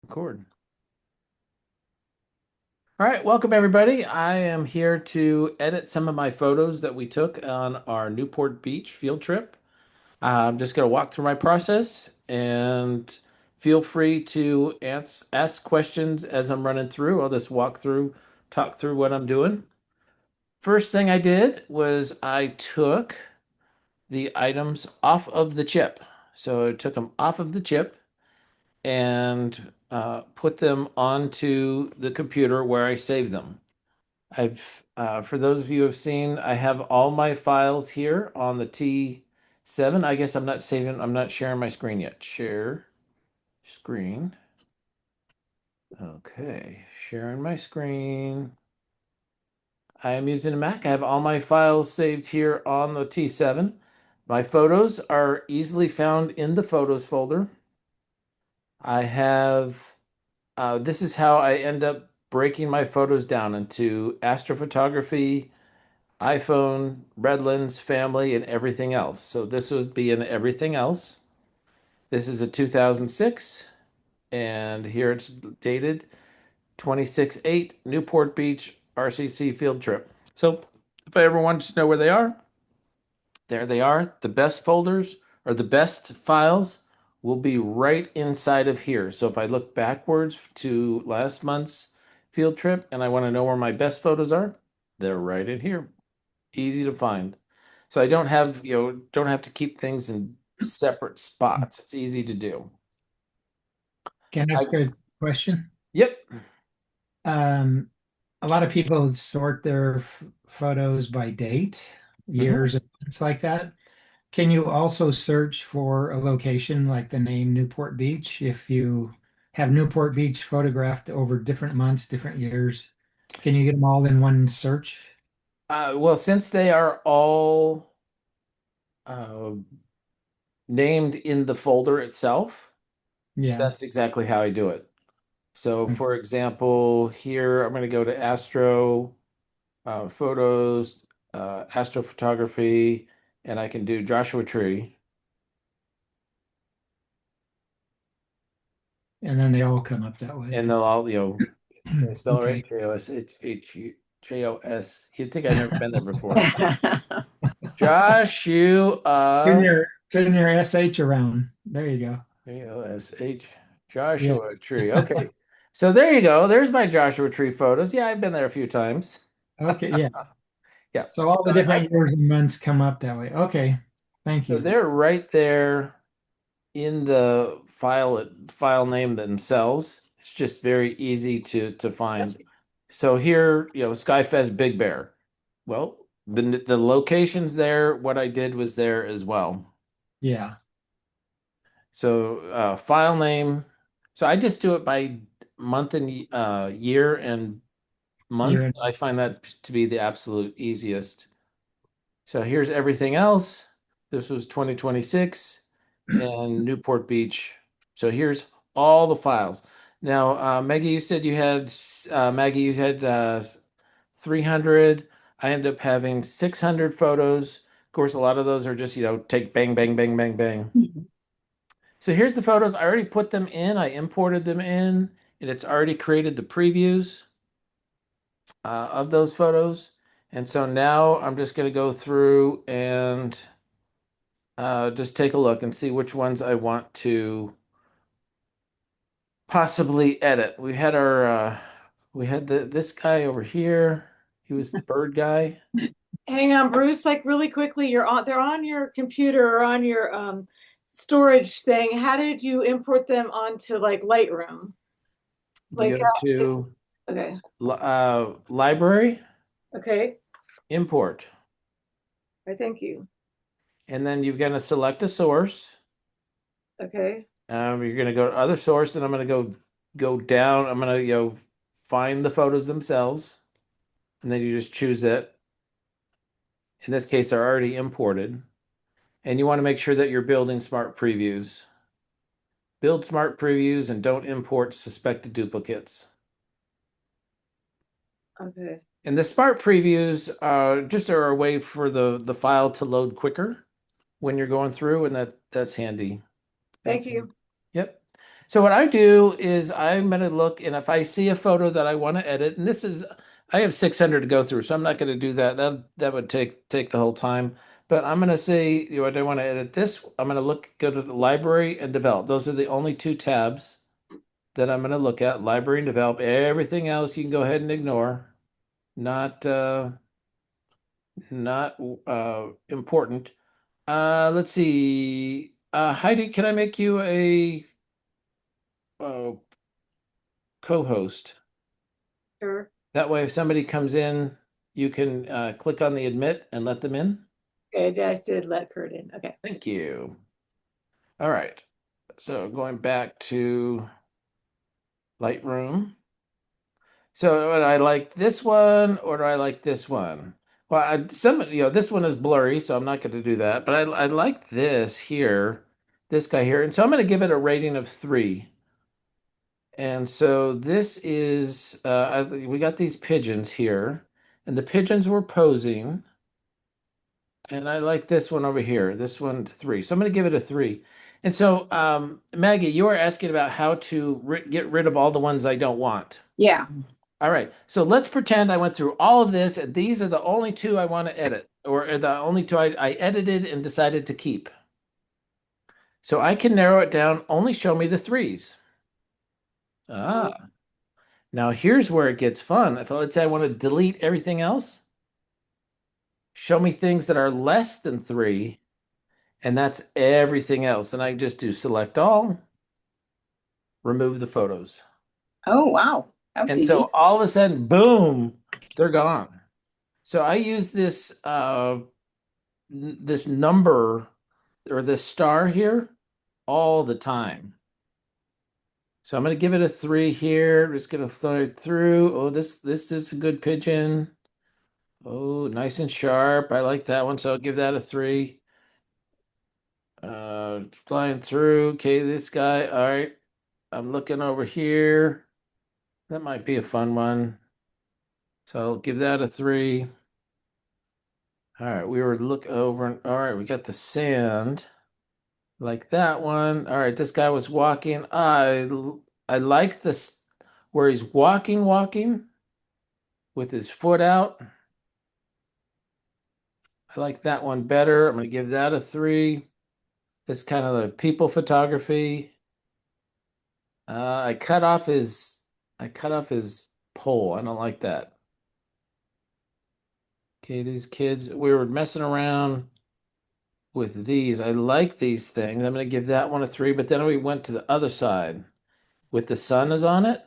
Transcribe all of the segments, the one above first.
Record. All right, welcome everybody. I am here to edit some of my photos that we took on our Newport Beach field trip. I'm just going to walk through my process and feel free to ask questions as I'm running through. I'll just walk through, talk through what I'm doing. First thing I did was I took the items off of the chip. So I took them off of the chip and put them onto the computer where I save them. For those of you who have seen, I have all my files here on the T7. I guess I'm not sharing my screen yet. Share screen. Okay, sharing my screen. I am using a Mac. I have all my files saved here on the T7. My photos are easily found in the photos folder. I have this is how I end up breaking my photos down into astrophotography, iPhone, Redlands, family, and everything else. So this would be in everything else. This is a 2006, and here it's dated 26/8 Newport Beach RCC field trip. So if I ever wanted to know where they are, there they are. The best folders or the best files will be right inside of here. So if I look backwards to last month's field trip and I want to know where my best photos are, they're right in here. Easy to find. So I don't have to keep things in separate spots. It's easy to do. Can I I, ask a question? yep. Um, a lot of people sort their photos by date, Mhm. years, and things like that. Can you also search for a location like the name Newport Beach if you have Newport Beach photographed over different months, different years? Can you get them all in one search? Well, since they are all uh, named in the folder itself, Yeah. that's exactly how I do it. So, for example, here I'm going to go to Astro Photos, Astrophotography, and I can do Joshua Tree. And then they all come up that way. And they'll all, did I spell it right? Okay. Josh. You'd think I've never been there before. Joshua. Turn your SH around. There you go. Josh. Yeah. Joshua Tree. Okay. So there you go. There's my Joshua Tree photos. Yeah, I've been there a few times. Okay. Yeah. Yeah. So all the So I, different years and months come up that way. Okay. Thank so you. they're right there in the file name themselves. It's just very easy to find. So here, Skyfest Big Bear. Well, the locations there, what I did was there as well. Yeah. So file name. So I just do it by month and year and month. You're in. I find that to be the absolute easiest. So here's everything else. This was 2026 and Newport Beach. So here's all the files. Now, Maggie, you had 300. I ended up having 600 photos. Of course, a lot of those are just, take bang, bang, bang, bang, bang. So here's the photos. I already put them in. I imported them in, and it's already created the previews of those photos. And so now I'm just going to go through and just take a look and see which ones I want to possibly edit. We had this guy over here. He was the bird guy. Hang on, Bruce, like really quickly, they're on your computer or on your storage thing. How did you import them onto like Lightroom? You Like go is to okay. library, Okay. import, I thank you. and then you're going to select a source. Okay. You're going to go to other source, and I'm going to go down. I'm going to find the photos themselves, and then you just choose it. In this case, they're already imported, and you want to make sure that you're building smart previews. Build smart previews and don't import suspected duplicates. Okay. And the smart previews just are a way for the file to load quicker when you're going through, and that's handy. Thank That's handy. you. Yep. So what I do is I'm going to look, and if I see a photo that I want to edit, and I have 600 to go through, so I'm not going to do that. That would take the whole time. But I'm going to say, I want to edit this. I'm going to go to the library and develop. Those are the only two tabs that I'm going to look at, library and develop. Everything else you can go ahead and ignore. Not not important. Let's see. Heidi, can I make you a uh, co-host? Sure. That way, if somebody comes in, you can click on the admit and let them in. Okay, I just did let Kurt in. Okay. Thank you. All right. So going back to Lightroom. So do I like this one or do I like this one? Well, this one is blurry, so I'm not going to do that. But I like this here, this guy here, and so I'm going to give it a rating of 3. And so this is we got these pigeons here, and the pigeons were posing, and I like this one over here. This one 3. So I'm going to give it a 3. And so, Maggie, you were asking about how to get rid of all the ones I don't want. Yeah. All right. So let's pretend I went through all of this, and these are the only 2 I want to edit, or the only 2 I edited and decided to keep. So I can narrow it down, only show me the 3s. Ah, now here's where it gets fun. If let's say I want to delete everything else, show me things that are less than 3, and that's everything else. And I just do select all, remove the photos. Oh, wow. That was And easy. so all of a sudden, boom, they're gone. So I use this number or this star here all the time. So I'm going to give it a 3 here. I'm just going to throw it through. Oh, this is a good pigeon. Oh, nice and sharp. I like that one, so I'll give that a 3. Flying through. Okay, this guy. All right. I'm looking over here. That might be a fun one. So I'll give that a 3. All right, we were look over. All right, we got the sand. Like that one. All right, this guy was walking. I like this where he's walking with his foot out. I like that one better. I'm gonna give that a 3. It's kind of the people photography. I cut off his pole. I don't like that. Okay, these kids, we were messing around with these. I like these things. I'm gonna give that one a 3, but then we went to the other side with the sun is on it.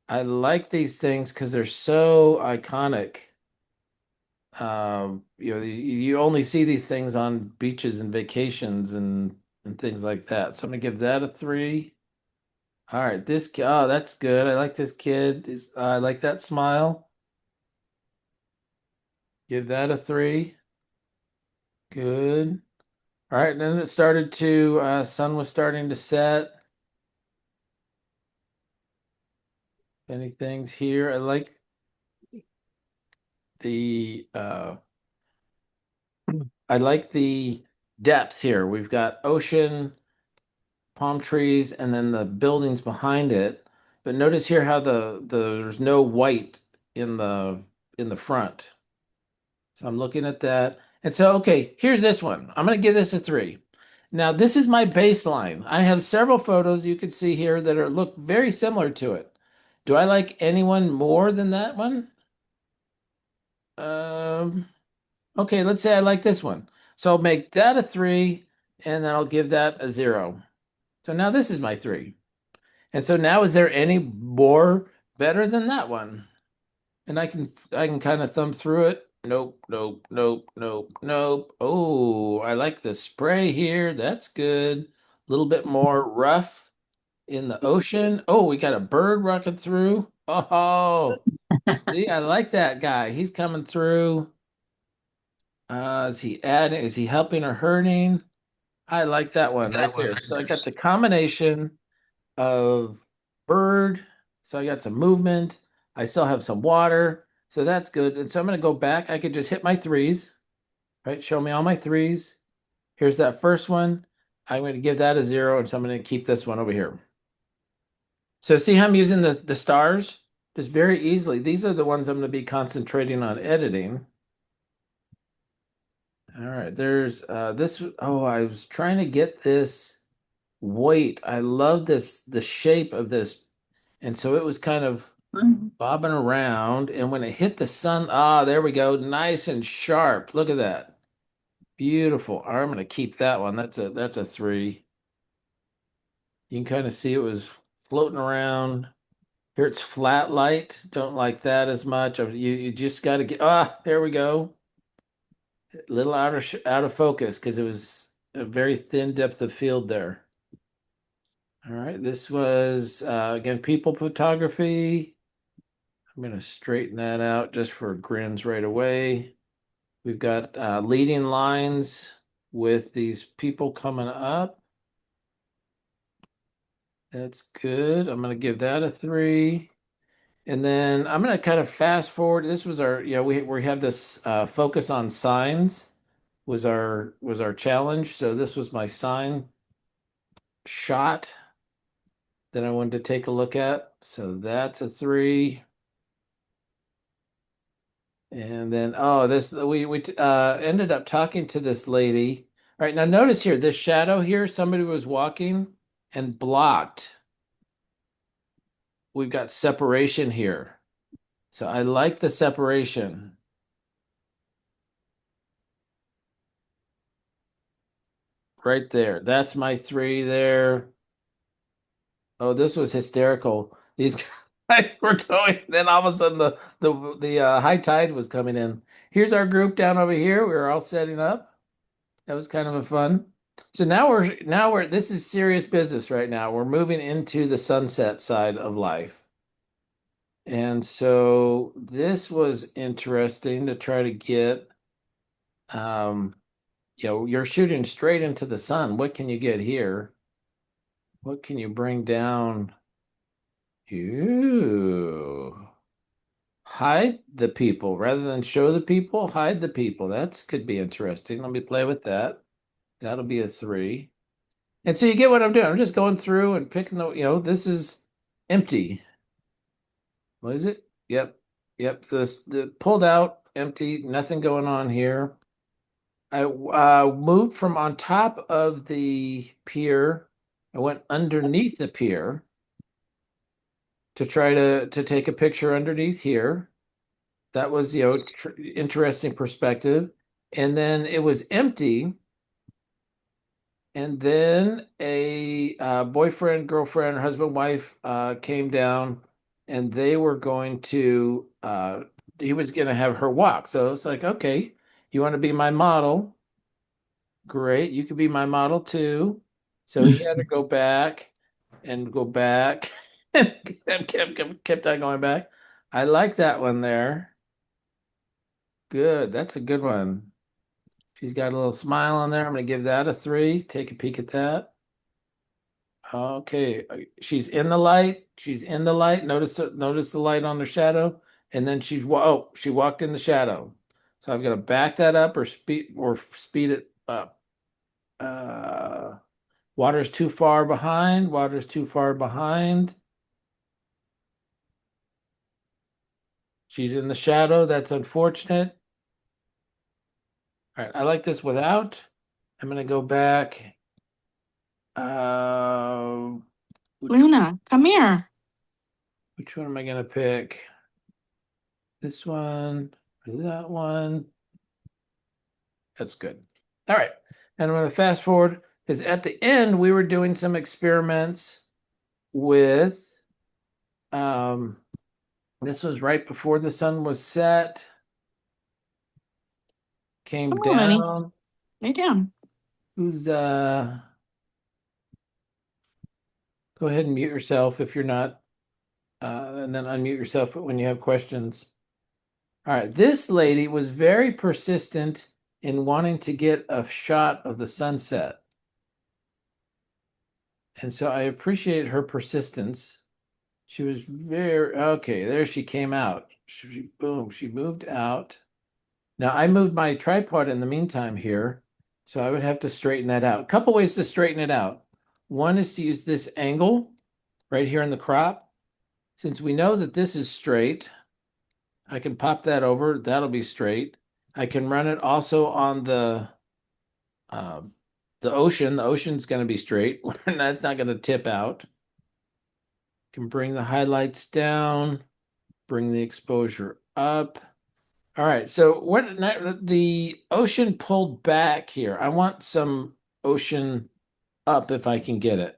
I like these things because they're so iconic. You only see these things on beaches and vacations and things like that. So I'm gonna give that a 3. All right, oh, that's good. I like this kid. I like that smile. Give that a 3. Good. All right, and then it started to sun was starting to set. Any things here? The uh I like the depth here. We've got ocean, palm trees, and then the buildings behind it. But notice here how there's no white in the front. So I'm looking at that. And so, okay, here's this one. I'm going to give this a 3. Now, this is my baseline. I have several photos you can see here that look very similar to it. Do I like anyone more than that one? Um, okay, let's say I like this one. So I'll make that a 3, and then I'll give that a 0. So now this is my 3. And so now is there any more better than that one? And I can kind of thumb through it. Nope, nope, nope, nope, nope. Oh, I like the spray here. That's good. A little bit more rough in the ocean. Oh, we got a bird rocking through. Oh, see, I like that guy. He's coming through. Is he helping or hurting? I like that one right there. So I got the combination of bird. So I got some movement. I still have some water. So that's good. And so I'm going to go back. I could just hit my 3s, right? Show me all my 3s. Here's that first one. I'm going to give that a 0, and so I'm going to keep this one over here. So see how I'm using the stars? Just very easily. These are the ones I'm going to be concentrating on editing. All right, there's this. Oh, I was trying to get this weight. I love the shape of this. And so it was kind of Mhm. bobbing around. And when it hit the sun, ah, there we go. Nice and sharp. Look at that. Beautiful. I'm going to keep that one. That's a 3. You can kind of see it was floating around. Here it's flat light. Don't like that as much. You just got to get, there we go. A little out of focus because it was a very thin depth of field there. All right, this was again people photography. I'm going to straighten that out just for grins right away. We've got leading lines with these people coming up. That's good. I'm going to give that a 3. And then I'm going to kind of fast forward. This was our, we have this focus on signs was our challenge. So this was my sign shot that I wanted to take a look at. So that's a 3. And then, this we ended up talking to this lady. All right, now notice here, this shadow here, somebody was walking and blocked. We've got separation here. So I like the separation. Right there. That's my 3 there. Oh, this was hysterical. These guys were going, then all of a sudden the high tide was coming in. Here's our group down over here. We were all setting up. That was kind of a fun. So now we're this is serious business right now. We're moving into the sunset side of life. And so this was interesting to try to get you're shooting straight into the sun. What can you get here? What can you bring down? Ooh. Hide the people rather than show the people, hide the people. That's could be interesting. Let me play with that. That'll be a 3. And so you get what I'm doing. I'm just going through and picking this is empty. What is it? Yep. Yep. So this the pulled out, empty, nothing going on here. I moved from on top of the pier. I went underneath the pier to try to take a picture underneath here. That was, interesting perspective. And then it was empty. And then a boyfriend, girlfriend, husband, wife came down, and they were going to. He was going to have her walk. So it's like, okay, you want to be my model? Great, you could be my model too. So he had to go back and go back, and kept on going back. I like that one there. Good, that's a good one. She's got a little smile on there. I'm going to give that a 3. Take a peek at that. Okay, she's in the light. She's in the light. Notice the light on the shadow, and then she walked in the shadow. So I've got to back that up or speed it up. Water's too far behind. Water's too far behind. She's in the shadow. That's unfortunate. All right, I like this without. I'm gonna go back. Uh, which, Luna, come here. which one am I gonna pick? This one or that one? That's good. All right. And I'm going to fast forward because at the end we were doing some experiments with this was right before the sun was set, came Come on, honey. down. Lay down. Who's go ahead and mute yourself if you're not and then unmute yourself when you have questions. All right, this lady was very persistent in wanting to get a shot of the sunset. And so I appreciate her persistence. She was very okay. There she came out. Boom, she moved out. Now I moved my tripod in the meantime here. So I would have to straighten that out. A couple ways to straighten it out. One is to use this angle right here in the crop. Since we know that this is straight, I can pop that over. That'll be straight. I can run it also on uh, the ocean. The ocean's going to be straight. That's not going to tip out. Can bring the highlights down, bring the exposure up. All right, so what the ocean pulled back here. I want some ocean up if I can get it.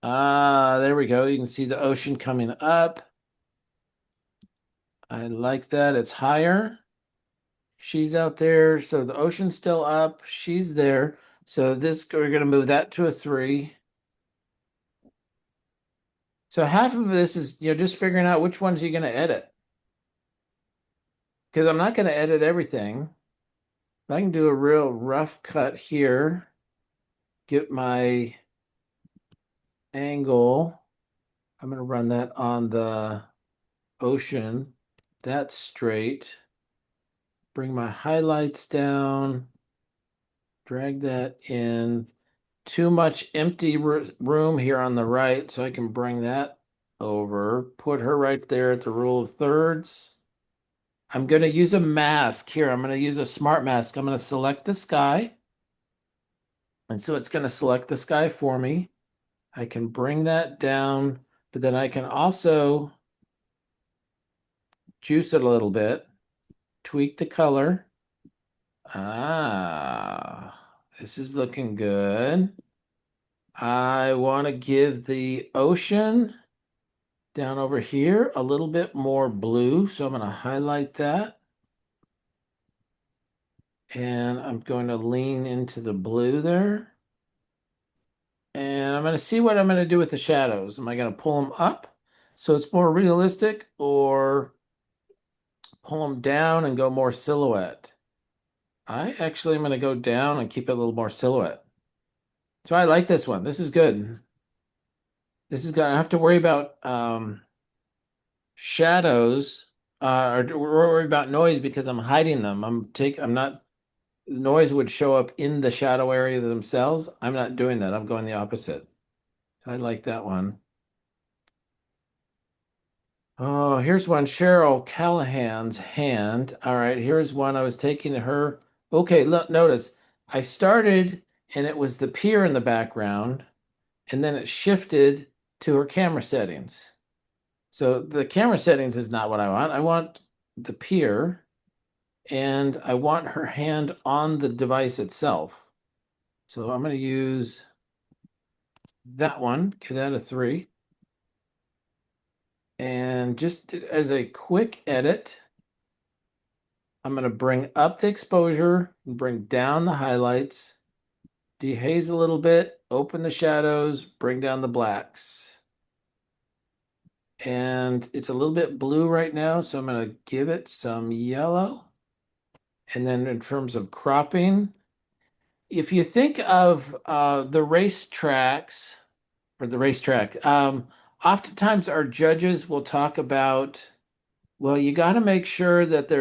Ah, there we go. You can see the ocean coming up. I like that. It's higher. She's out there, so the ocean's still up. She's there. So this we're gonna move that to a 3. So half of this is just figuring out which ones you're gonna edit. Because I'm not gonna edit everything. I can do a real rough cut here, get my angle. I'm gonna run that on the ocean. That's straight. Bring my highlights down, drag that in. Too much empty room here on the right, so I can bring that over, put her right there at the rule of thirds. I'm going to use a mask here. I'm going to use a smart mask. I'm going to select the sky. And so it's going to select the sky for me. I can bring that down, but then I can also juice it a little bit, tweak the color. Ah, this is looking good. I want to give the ocean down over here a little bit more blue. So I'm going to highlight that. And I'm going to lean into the blue there. And I'm going to see what I'm going to do with the shadows. Am I going to pull them up so it's more realistic, or pull them down and go more silhouette? I actually am going to go down and keep it a little more silhouette. So I like this one. This is good. This is good. I don't have to worry about shadows or worry about noise because I'm hiding them. I'm not, noise would show up in the shadow area themselves. I'm not doing that. I'm going the opposite. I like that one. Oh, here's one, Cheryl Callahan's hand. All right, here's one I was taking to her. Okay, look, notice I started and it was the pier in the background, and then it shifted to her camera settings. So the camera settings is not what I want. I want the pier, and I want her hand on the device itself. So I'm going to use that one, give that a 3. And just as a quick edit, I'm going to bring up the exposure and bring down the highlights, dehaze a little bit, open the shadows, bring down the blacks. And it's a little bit blue right now, so I'm going to give it some yellow. And then in terms of cropping, if you think of the racetracks or the racetrack, oftentimes our judges will talk about, well, you got to make sure that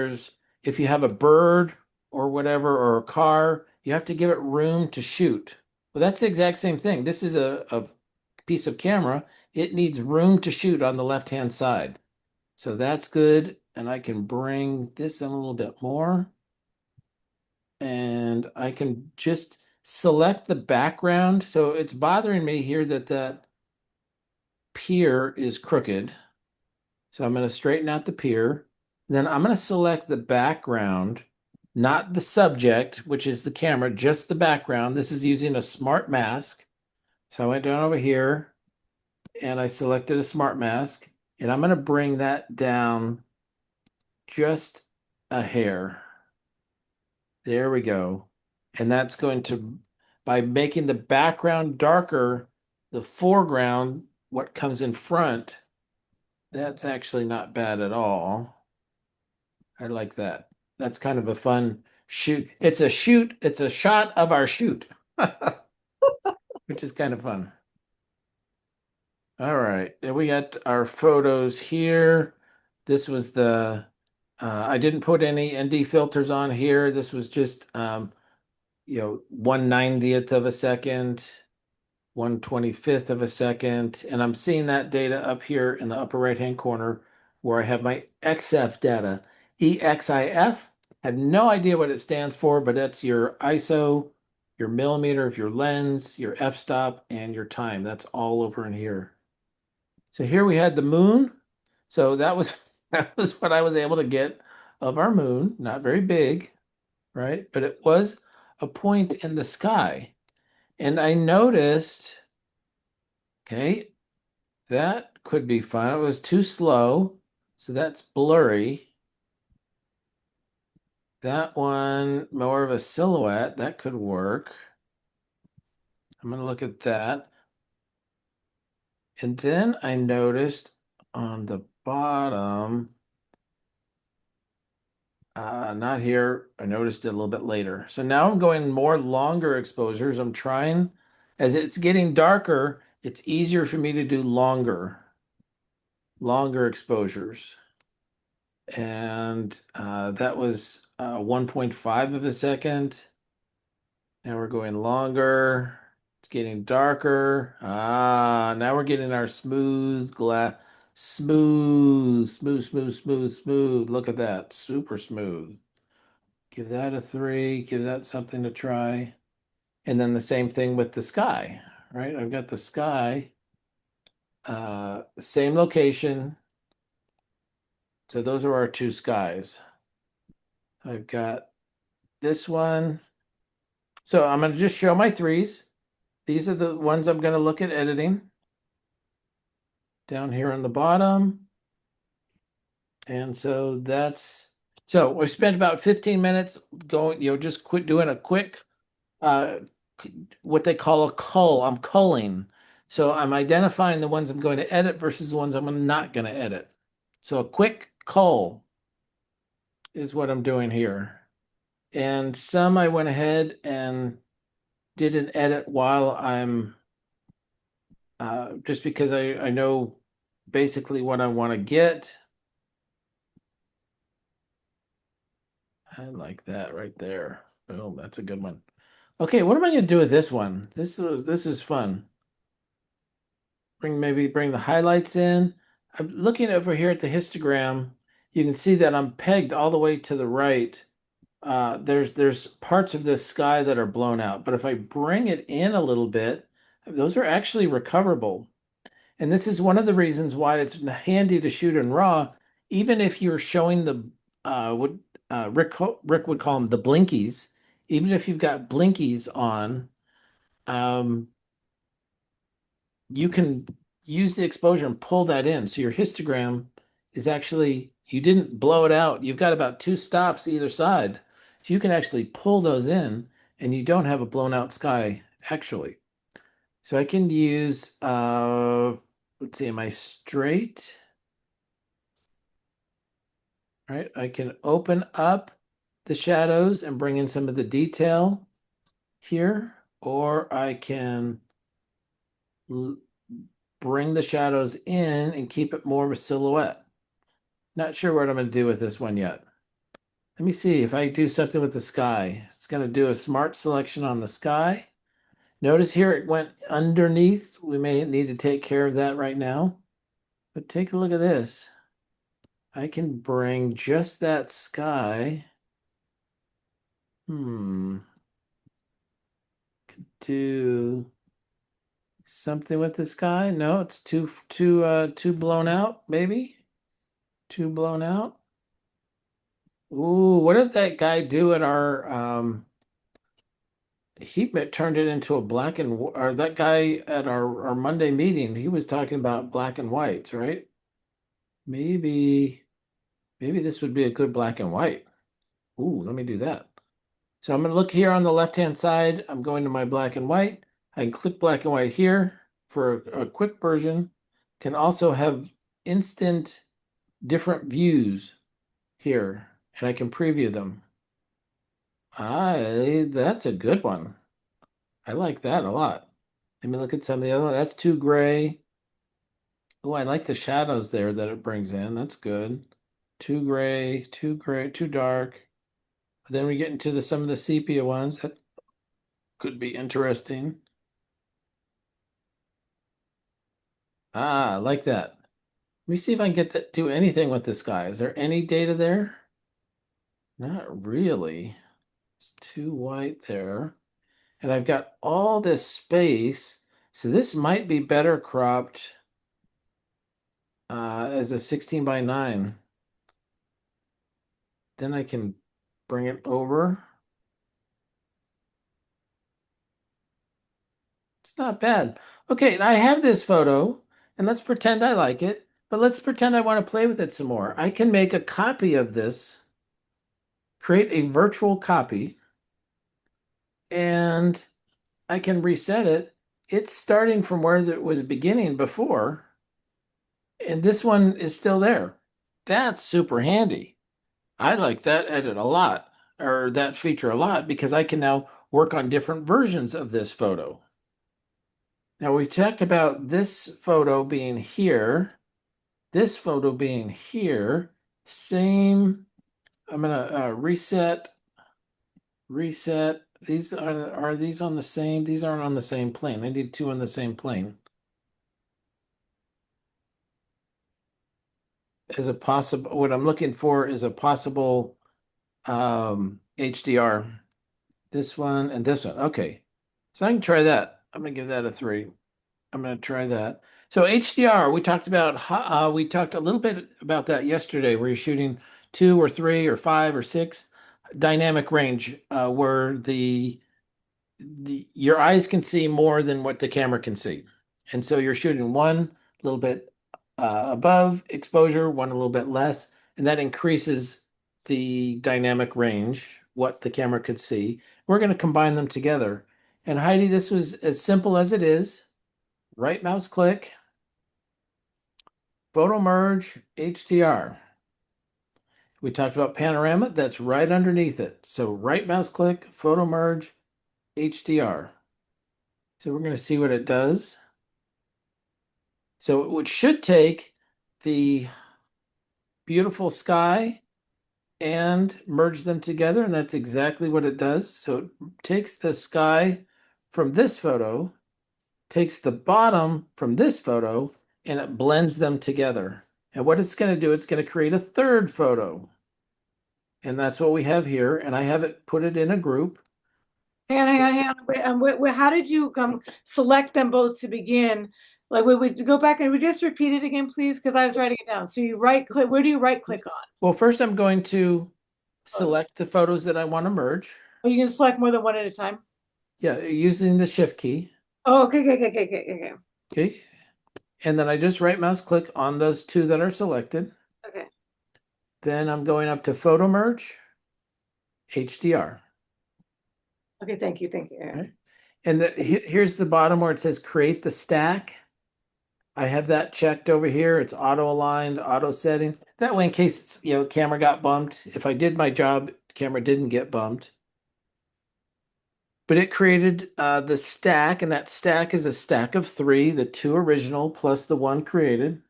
if you have a bird or whatever, or a car, you have to give it room to shoot. Well, that's the exact same thing. This is a piece of camera. It needs room to shoot on the left-hand side. So that's good. And I can bring this in a little bit more. And I can just select the background. So it's bothering me here that that pier is crooked. So I'm going to straighten out the pier. Then I'm going to select the background, not the subject, which is the camera, just the background. This is using a smart mask. So I went down over here and I selected a smart mask, and I'm going to bring that down just a hair. There we go. And that's going to, by making the background darker, the foreground, what comes in front, that's actually not bad at all. I like that. That's kind of a fun shoot. It's a shoot. It's a shot of our shoot, which is kind of fun. All right. And we got our photos here. This was I didn't put any ND filters on here. This was just 1/90th of a second, 1/25th of a second. And I'm seeing that data up here in the upper right-hand corner where I have my XF data. EXIF, I have no idea what it stands for, but that's your ISO, your millimeter of your lens, your f-stop, and your time. That's all over in here. So here we had the moon. So that was that was what I was able to get of our moon. Not very big, right? But it was a point in the sky. And I noticed, okay, that could be fun. It was too slow, so that's blurry. That one, more of a silhouette, that could work. I'm going to look at that. And then I noticed on the bottom, not here, I noticed it a little bit later. So now I'm going more longer exposures. I'm trying, as it's getting darker, it's easier for me to do longer exposures. And that was 1.5 of a second. Now we're going longer. It's getting darker. Now we're getting our smooth glass. Smooth, smooth, smooth, smooth, smooth. Look at that. Super smooth. Give that a 3. Give that something to try. And then the same thing with the sky, right? I've got the sky, same location. So those are our two skies. I've got this one. So I'm going to just show my 3s. These are the ones I'm going to look at editing. Down here on the bottom. And so so we spent about 15 minutes going, just quit doing a quick, what they call a cull. I'm culling. So I'm identifying the ones I'm going to edit versus the ones I'm not going to edit. So a quick cull is what I'm doing here. And some I went ahead and did an edit while I'm, just because I know basically what I want to get. I like that right there. Boom, that's a good one. Okay, what am I going to do with this one? This is fun. Maybe bring the highlights in. I'm looking over here at the histogram. You can see that I'm pegged all the way to the right. There's parts of this sky that are blown out, but if I bring it in a little bit, those are actually recoverable. And this is one of the reasons why it's handy to shoot in RAW, even if you're showing the what Rick would call them the blinkies. Even if you've got blinkies on, you can use the exposure and pull that in. So your histogram is actually, you didn't blow it out. You've got about 2 stops either side. So you can actually pull those in and you don't have a blown out sky actually. So I can use, let's see, am I straight? Right, I can open up the shadows and bring in some of the detail here, or I can bring the shadows in and keep it more of a silhouette. Not sure what I'm going to do with this one yet. Let me see if I do something with the sky. It's going to do a smart selection on the sky. Notice here it went underneath. We may need to take care of that right now. But take a look at this. I can bring just that sky. Could do something with the sky. No, it's too blown out, maybe. Too blown out. Ooh, what did that guy do at our he turned it into a black and or that guy at our Monday meeting, he was talking about black and whites, right? Maybe this would be a good black and white. Ooh, let me do that. So I'm going to look here on the left-hand side. I'm going to my black and white. I can click black and white here for a quick version. Can also have instant different views here, and I can preview them. That's a good one. I like that a lot. Let me look at some of the other ones. That's too gray. Oh, I like the shadows there that it brings in. That's good. Too gray, too dark. Then we get into some of the sepia ones. could be interesting. Ah, I like that. Let me see if I can get that do anything with this guy. Is there any data there? Not really. It's too white there. And I've got all this space. So this might be better cropped as a 16 by 9. Then I can bring it over. It's not bad. Okay, and I have this photo, and let's pretend I like it, but let's pretend I want to play with it some more. I can make a copy of this, create a virtual copy, and I can reset it. It's starting from where it was beginning before, and this one is still there. That's super handy. I like that edit a lot, or that feature a lot, because I can now work on different versions of this photo. Now we talked about this photo being here, this photo being here, same. I'm gonna reset. These are these on the same? These aren't on the same plane. I need two on the same plane. As a possible, what I'm looking for is a possible HDR. This one and this one. Okay, so I can try that. I'm gonna give that a 3. I'm going to try that. So HDR, we talked a little bit about that yesterday, where you're shooting 2 or 3 or 5 or 6 dynamic range, where your eyes can see more than what the camera can see, and so you're shooting one a little bit above exposure, one a little bit less, and that increases the dynamic range, what the camera could see. We're going to combine them together. And Heidi, this was as simple as it is. Right mouse click, photo merge, HDR. We talked about panorama, that's right underneath it. So right mouse click, photo merge, HDR. So we're going to see what it does. So it should take the beautiful sky and merge them together, and that's exactly what it does. So it takes the sky from this photo, takes the bottom from this photo, and it blends them together. And what it's going to do, it's going to create a third photo. And that's what we have here. And I have it put it in a group. Hang on. How did you select them both to begin? Like, we go back and we just repeat it again, please, because I was writing it down. So you right click. Where do you right click on? Well, first I'm going to select the photos that I want to merge. Oh, you can select more than one at a time. Yeah, using the shift key. Oh, okay. Okay. And then I just right mouse click on those two that are selected. Okay. Then I'm going up to photo merge, HDR. Okay, thank you. Right. And here's the bottom where it says create the stack. I have that checked over here. It's auto aligned, auto setting. That way, in case camera got bumped. If I did my job, camera didn't get bumped. But it created the stack, and that stack is a stack of 3, the 2 original plus the 1 created.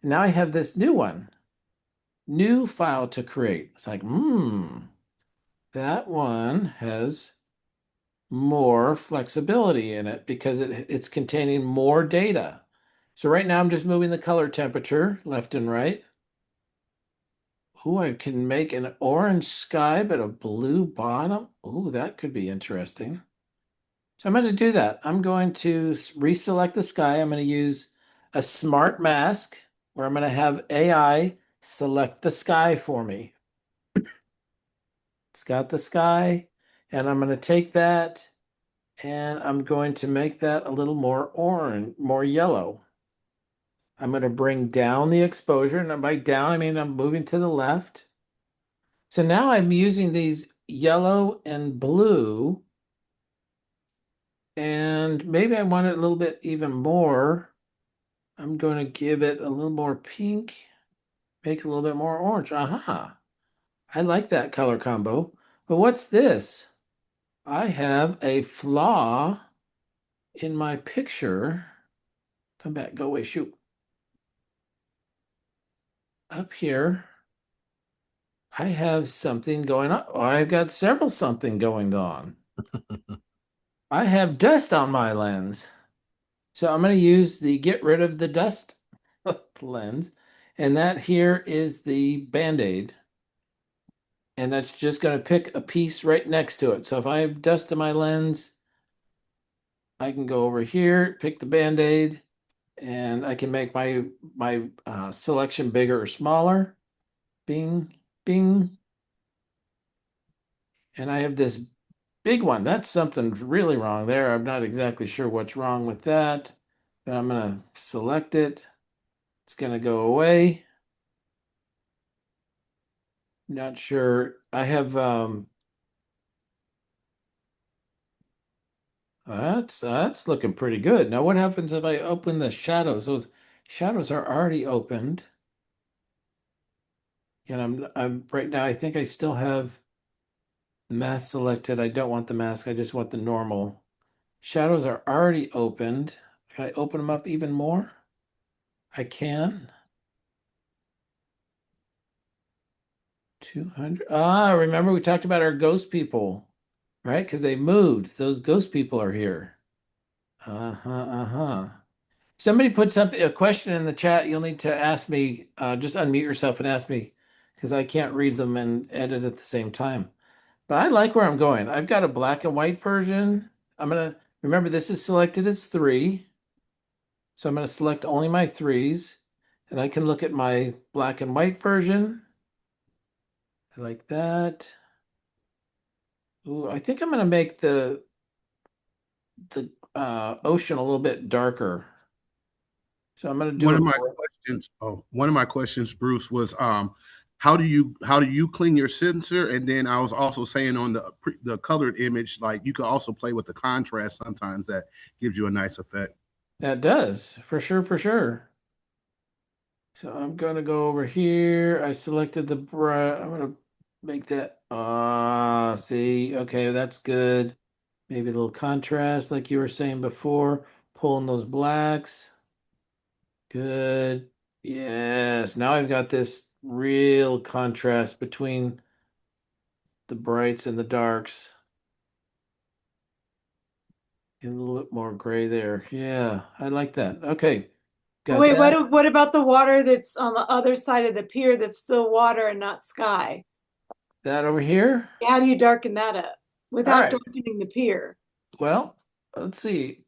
And now I have this new one, new file to create. It's like, that one has more flexibility in it because it's containing more data. So right now I'm just moving the color temperature left and right. Oh, I can make an orange sky but a blue bottom. Oh, that could be interesting. So I'm going to do that. I'm going to reselect the sky. I'm going to use a smart mask where I'm going to have AI select the sky for me. It's got the sky, and I'm going to take that and I'm going to make that a little more orange, more yellow. I'm going to bring down the exposure, and by down, I mean I'm moving to the left. So now I'm using these yellow and blue, and maybe I want it a little bit even more. I'm going to give it a little more pink, make it a little bit more orange. Aha, I like that color combo. But what's this? I have a flaw in my picture. Come back, go away, shoot. Up here, I have something going on. Oh, I've got several something going on. I have dust on my lens. So I'm going to use the get rid of the dust lens. And that here is the Band-Aid. And that's just going to pick a piece right next to it. So if I have dust in my lens, I can go over here, pick the Band-Aid, and I can make my selection bigger or smaller. Bing, bing. And I have this big one. That's something really wrong there. I'm not exactly sure what's wrong with that, but I'm going to select it. It's going to go away. Not sure. I have that's looking pretty good. Now what happens if I open the shadows? Those shadows are already opened. And I'm right now I think I still have the mask selected. I don't want the mask. I just want the normal. Shadows are already opened. Can I open them up even more? I can. 200. Ah, remember we talked about our ghost people, right? Because they moved. Those ghost people are here. Uh-huh, uh-huh. Somebody put a question in the chat. You'll need to ask me. Just unmute yourself and ask me because I can't read them and edit at the same time. But I like where I'm going. I've got a black and white version. I'm gonna remember this is selected as 3. So I'm gonna select only my 3s. And I can look at my black and white version. I like that. Ooh, I think I'm gonna make the ocean a little bit darker. So I'm gonna do One a of my questions, one of my questions, Bruce, was how do you clean your sensor? And then I was also saying on the colored image, like you could also play with the contrast. Sometimes that gives you a nice effect. that does for sure, for sure. So I'm gonna go over here. I selected the bright. I'm gonna make that. Ah, see, okay, that's good. Maybe a little contrast, like you were saying before. Pulling those blacks. Good. Yes. Now I've got this real contrast between the brights and the darks. Get a little bit more gray there. Yeah, I like that. Okay, got Wait, that. what about the water that's on the other side of the pier that's still water and not sky? That over here. How do you darken that up All without right. darkening the pier? Well, let's see.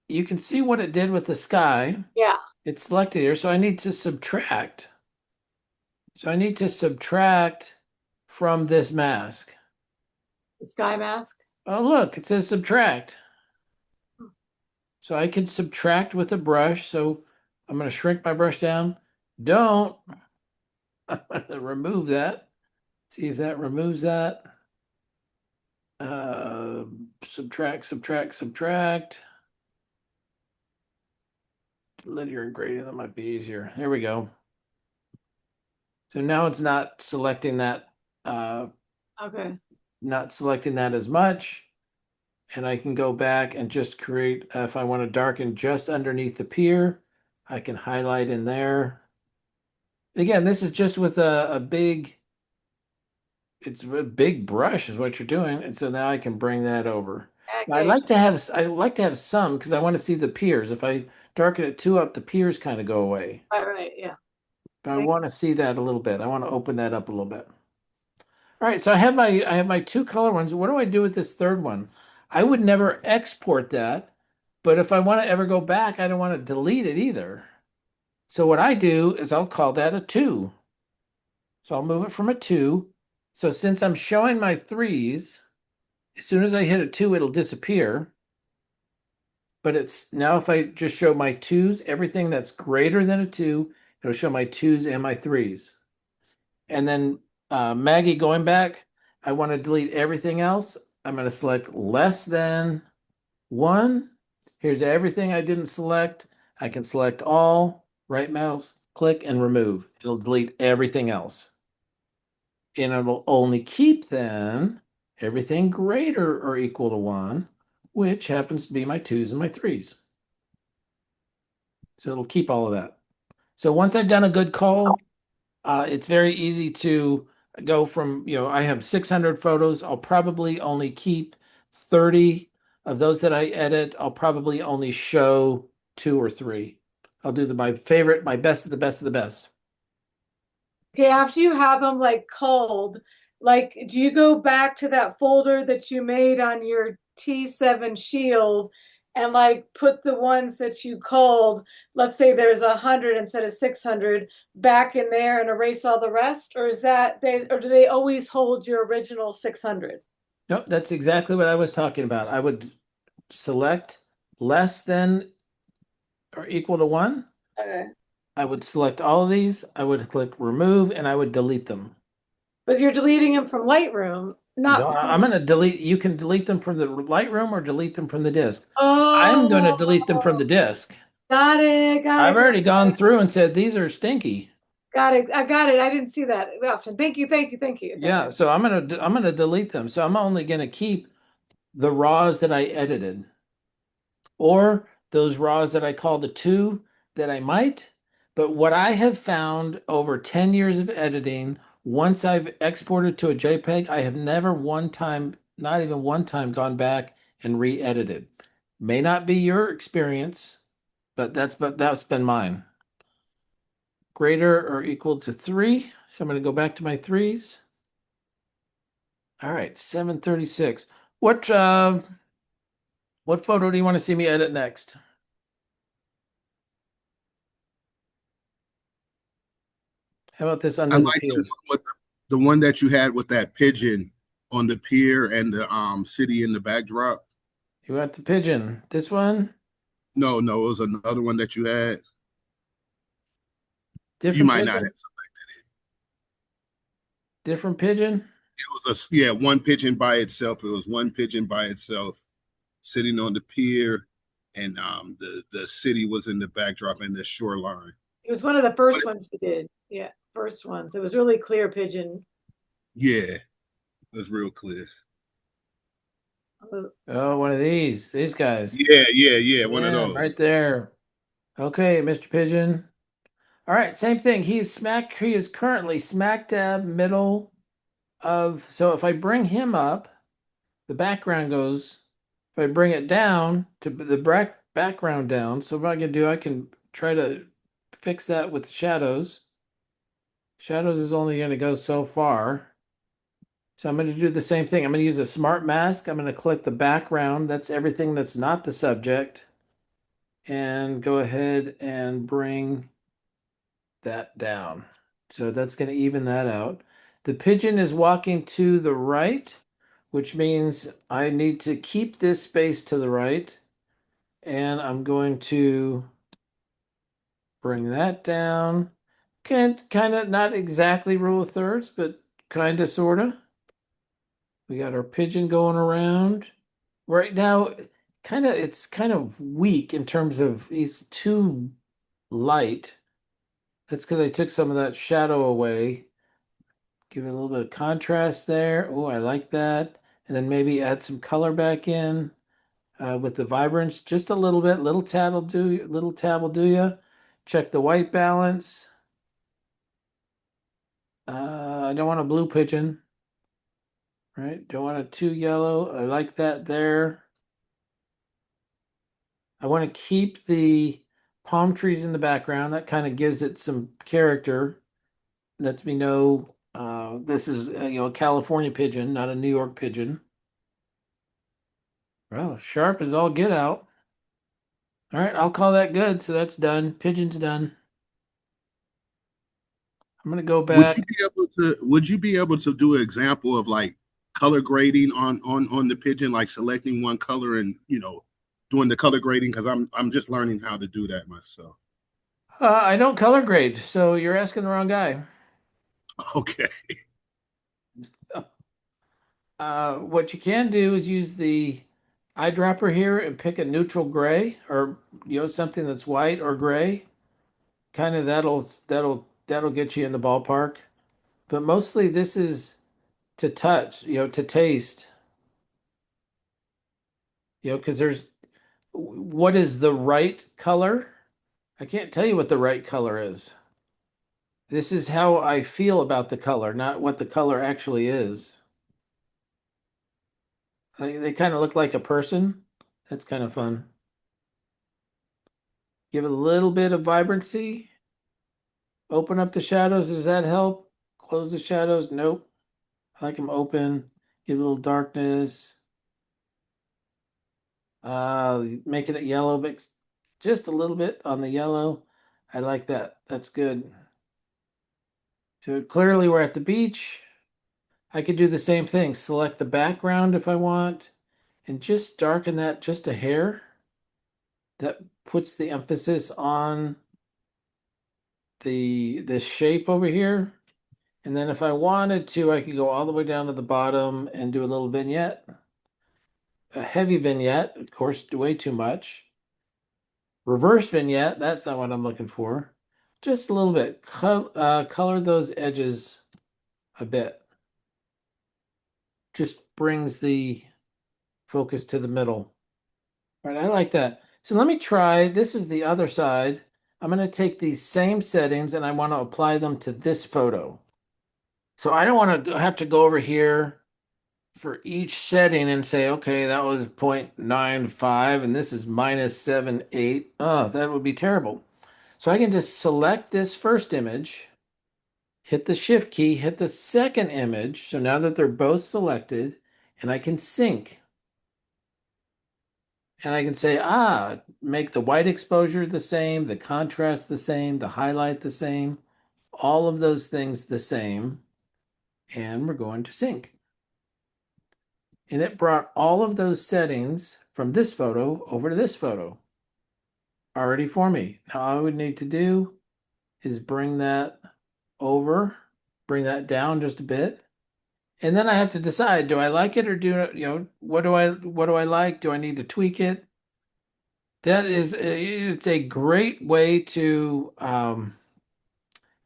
You can see what it did with the sky. Yeah, It's selected here, so I need to subtract. So I need to subtract from this mask. the sky mask. Oh, look, it says subtract. So I can subtract with a brush. So I'm going to shrink my brush down. Don't. I'm going to remove that. See if that removes that. Uh, Subtract, subtract, subtract. Linear and gradient, that might be easier. There we go. So now it's not selecting that, Okay. not selecting that as much. And I can go back and just create, if I want to darken just underneath the pier, I can highlight in there. Again, this is just with a big, it's a big brush is what you're doing. And so now I can bring that over. Now, Okay. I like to have some because I want to see the piers. If I darken it too up, the piers kind of go away. Right, yeah. But I want to see that a little bit. I want to open that up a little bit. All right, so I have my 2 color ones. What do I do with this third one? I would never export that, but if I want to ever go back, I don't want to delete it either. So what I do is I'll call that a 2. So I'll move it from a 2. So since I'm showing my 3s, as soon as I hit a 2, it'll disappear. But it's now if I just show my 2s, everything that's greater than a 2, it'll show my 2s and my 3s. And then Maggie, going back, I want to delete everything else. I'm going to select less than 1. Here's everything I didn't select. I can select all, right mouse, click, and remove. It'll delete everything else. And it'll only keep then everything greater or equal to 1, which happens to be my 2s and my 3s. So it'll keep all of that. So once I've done a good call, it's very easy to go from, I have 600 photos. I'll probably only keep 30 Of those that I edit, I'll probably only show 2 or 3. I'll do my favorite, my best of the best of the best. Okay, after you have them like culled, like do you go back to that folder that you made on your T7 Shield and like put the ones that you culled, let's say there's 100 instead of 600, back in there and erase all the rest? Or is that or do they always hold your original 600? Nope, that's exactly what I was talking about. I would select less than or equal to 1. Okay. I would select all of these. I would click remove and I would delete them. But you're deleting them from Lightroom, No, not I'm from. going to delete. You can delete them from the Lightroom or delete them from the disk. I'm going to Oh, delete them from the disk. got it, got I've it, got already it, gone through and said these are stinky. got it. I got it. I didn't see that option. Thank you, thank you, thank you. Okay. Yeah, so I'm gonna delete them. So I'm only gonna keep the raws that I edited, or those raws that I called a 2 that I might. But what I have found over 10 years of editing, once I've exported to a JPEG, I have never one time, not even one time, gone back and re-edited. May not be your experience, but that's been mine. Greater or equal to 3. So I'm going to go back to my 3s. All right, 736. What photo do you want to see me edit next? How about this I under the like the pier? one with the one that you had with that pigeon on the pier and the city in the backdrop. You want the pigeon? This one? No, no, it was another one that you had. You Different might not have. pigeon? Different pigeon? It was one pigeon by itself. It was one pigeon by itself sitting on the pier, and the city was in the backdrop and the shoreline. It was one of the first ones you did. Yeah, first ones. It was really clear pigeon. Yeah, it was real clear. Oh, one of these guys. Yeah, yeah, yeah, one of Yeah, right those. there. Okay, Mr. Pigeon. All right, same thing. He is currently smack dab middle of, so if I bring him up, the background goes, if I bring it down to the background down, so what I can do, I can try to fix that with shadows. Shadows is only going to go so far. So I'm going to do the same thing. I'm going to use a smart mask. I'm going to click the background. That's everything that's not the subject. And go ahead and bring that down. So that's going to even that out. The pigeon is walking to the right, which means I need to keep this space to the right. And I'm going to bring that down. Kind of not exactly rule of thirds, but kind of, sort of. We got our pigeon going around. Right now, it's kind of weak in terms of he's too light. That's because I took some of that shadow away. Give it a little bit of contrast there. Oh, I like that. And then maybe add some color back in with the vibrance, just a little bit. Little tab will do. Little tab will do you. Check the white balance. I don't want a blue pigeon, right? Don't want a too yellow. I like that there. I want to keep the palm trees in the background. That kind of gives it some character. Lets me know this is a California pigeon, not a New York pigeon. Well, sharp as all get out. All right, I'll call that good. So that's done. Pigeon's done. I'm gonna go back. Would you be able to do an example of like color grading on the pigeon, like selecting one color and doing the color grading? Because I'm just learning how to do that myself. I don't color grade, so you're asking the wrong guy. Okay. What you can do is use the eyedropper here and pick a neutral gray, or something that's white or gray. Kind of that'll get you in the ballpark. But mostly this is to touch, to taste, because there's what is the right color? I can't tell you what the right color is. This is how I feel about the color, not what the color actually is. They kind of look like a person. That's kind of fun. Give it a little bit of vibrancy. Open up the shadows. Does that help? Close the shadows? Nope. I like them open. Give it a little darkness. Making it yellow, but just a little bit on the yellow. I like that. That's good. So clearly we're at the beach. I could do the same thing. Select the background if I want and just darken that just a hair. That puts the emphasis on the shape over here. And then if I wanted to, I could go all the way down to the bottom and do a little vignette. A heavy vignette, of course, way too much. Reverse vignette, that's not what I'm looking for. Just a little bit. Color those edges a bit. Just brings the focus to the middle. All right, I like that. So let me try. This is the other side. I'm going to take these same settings and I want to apply them to this photo. So I don't want to have to go over here for each setting and say, okay, that was 0.95 and this is -7.8. Oh, that would be terrible. So I can just select this first image, hit the shift key, hit the second image. So now that they're both selected, and I can sync. And I can say, make the white exposure the same, the contrast the same, the highlight the same, all of those things the same. And we're going to sync. And it brought all of those settings from this photo over to this photo already for me. Now all I would need to do is bring that over, bring that down just a bit. And then I have to decide, do I like it or what do I like? Do I need to tweak it? It's a great way to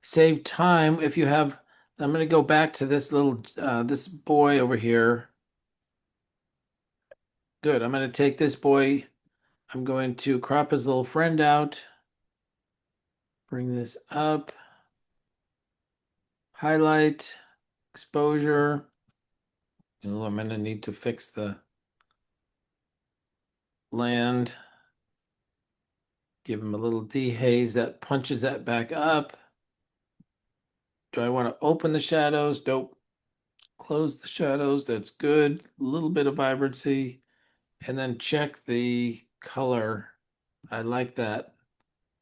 save time if you have, I'm going to go back to this boy over here. Good. I'm going to take this boy. I'm going to crop his little friend out. Bring this up. Highlight, exposure. Oh, I'm going to need to fix the land. Give him a little dehaze that punches that back up. Do I want to open the shadows? Nope. Close the shadows. That's good. A little bit of vibrancy. And then check the color. I like that.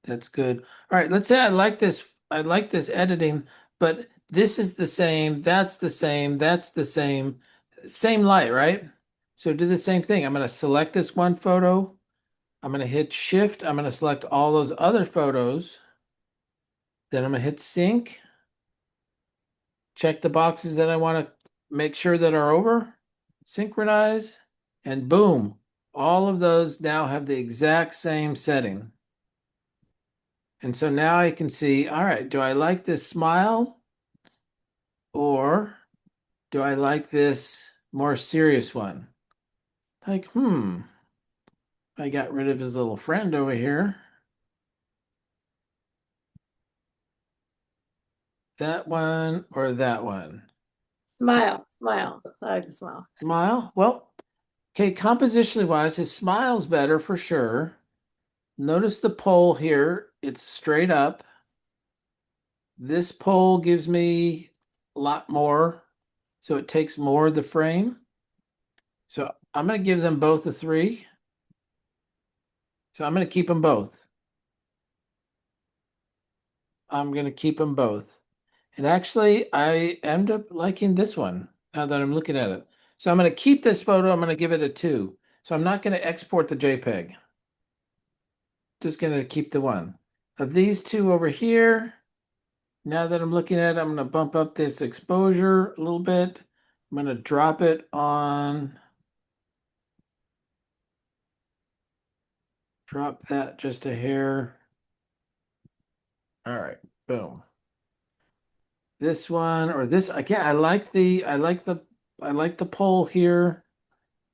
That's good. All right, let's say I like this. I like this editing, but this is the same. That's the same. That's the same. Same light, right? So do the same thing. I'm going to select this one photo. I'm going to hit shift. I'm going to select all those other photos. Then I'm going to hit sync. Check the boxes that I want to make sure that are over. Synchronize. And boom. All of those now have the exact same setting. And so now I can see, all right, do I like this smile or do I like this more serious one? Like, I got rid of his little friend over here. That one or that one? Smile, smile. I like the smile. Smile? Well, okay, compositionally wise, his smile's better for sure. Notice the pole here, it's straight up. This pole gives me a lot more, so it takes more of the frame. So I'm going to give them both a 3. So I'm going to keep them both. I'm going to keep them both. And actually, I end up liking this one now that I'm looking at it. So I'm going to keep this photo. I'm going to give it a 2. So I'm not going to export the JPEG. Just going to keep the one. Of these two over here, now that I'm looking at it, I'm going to bump up this exposure a little bit. I'm going to drop it on, drop that just a hair. All right, boom. This one or this, again, I like the pole here,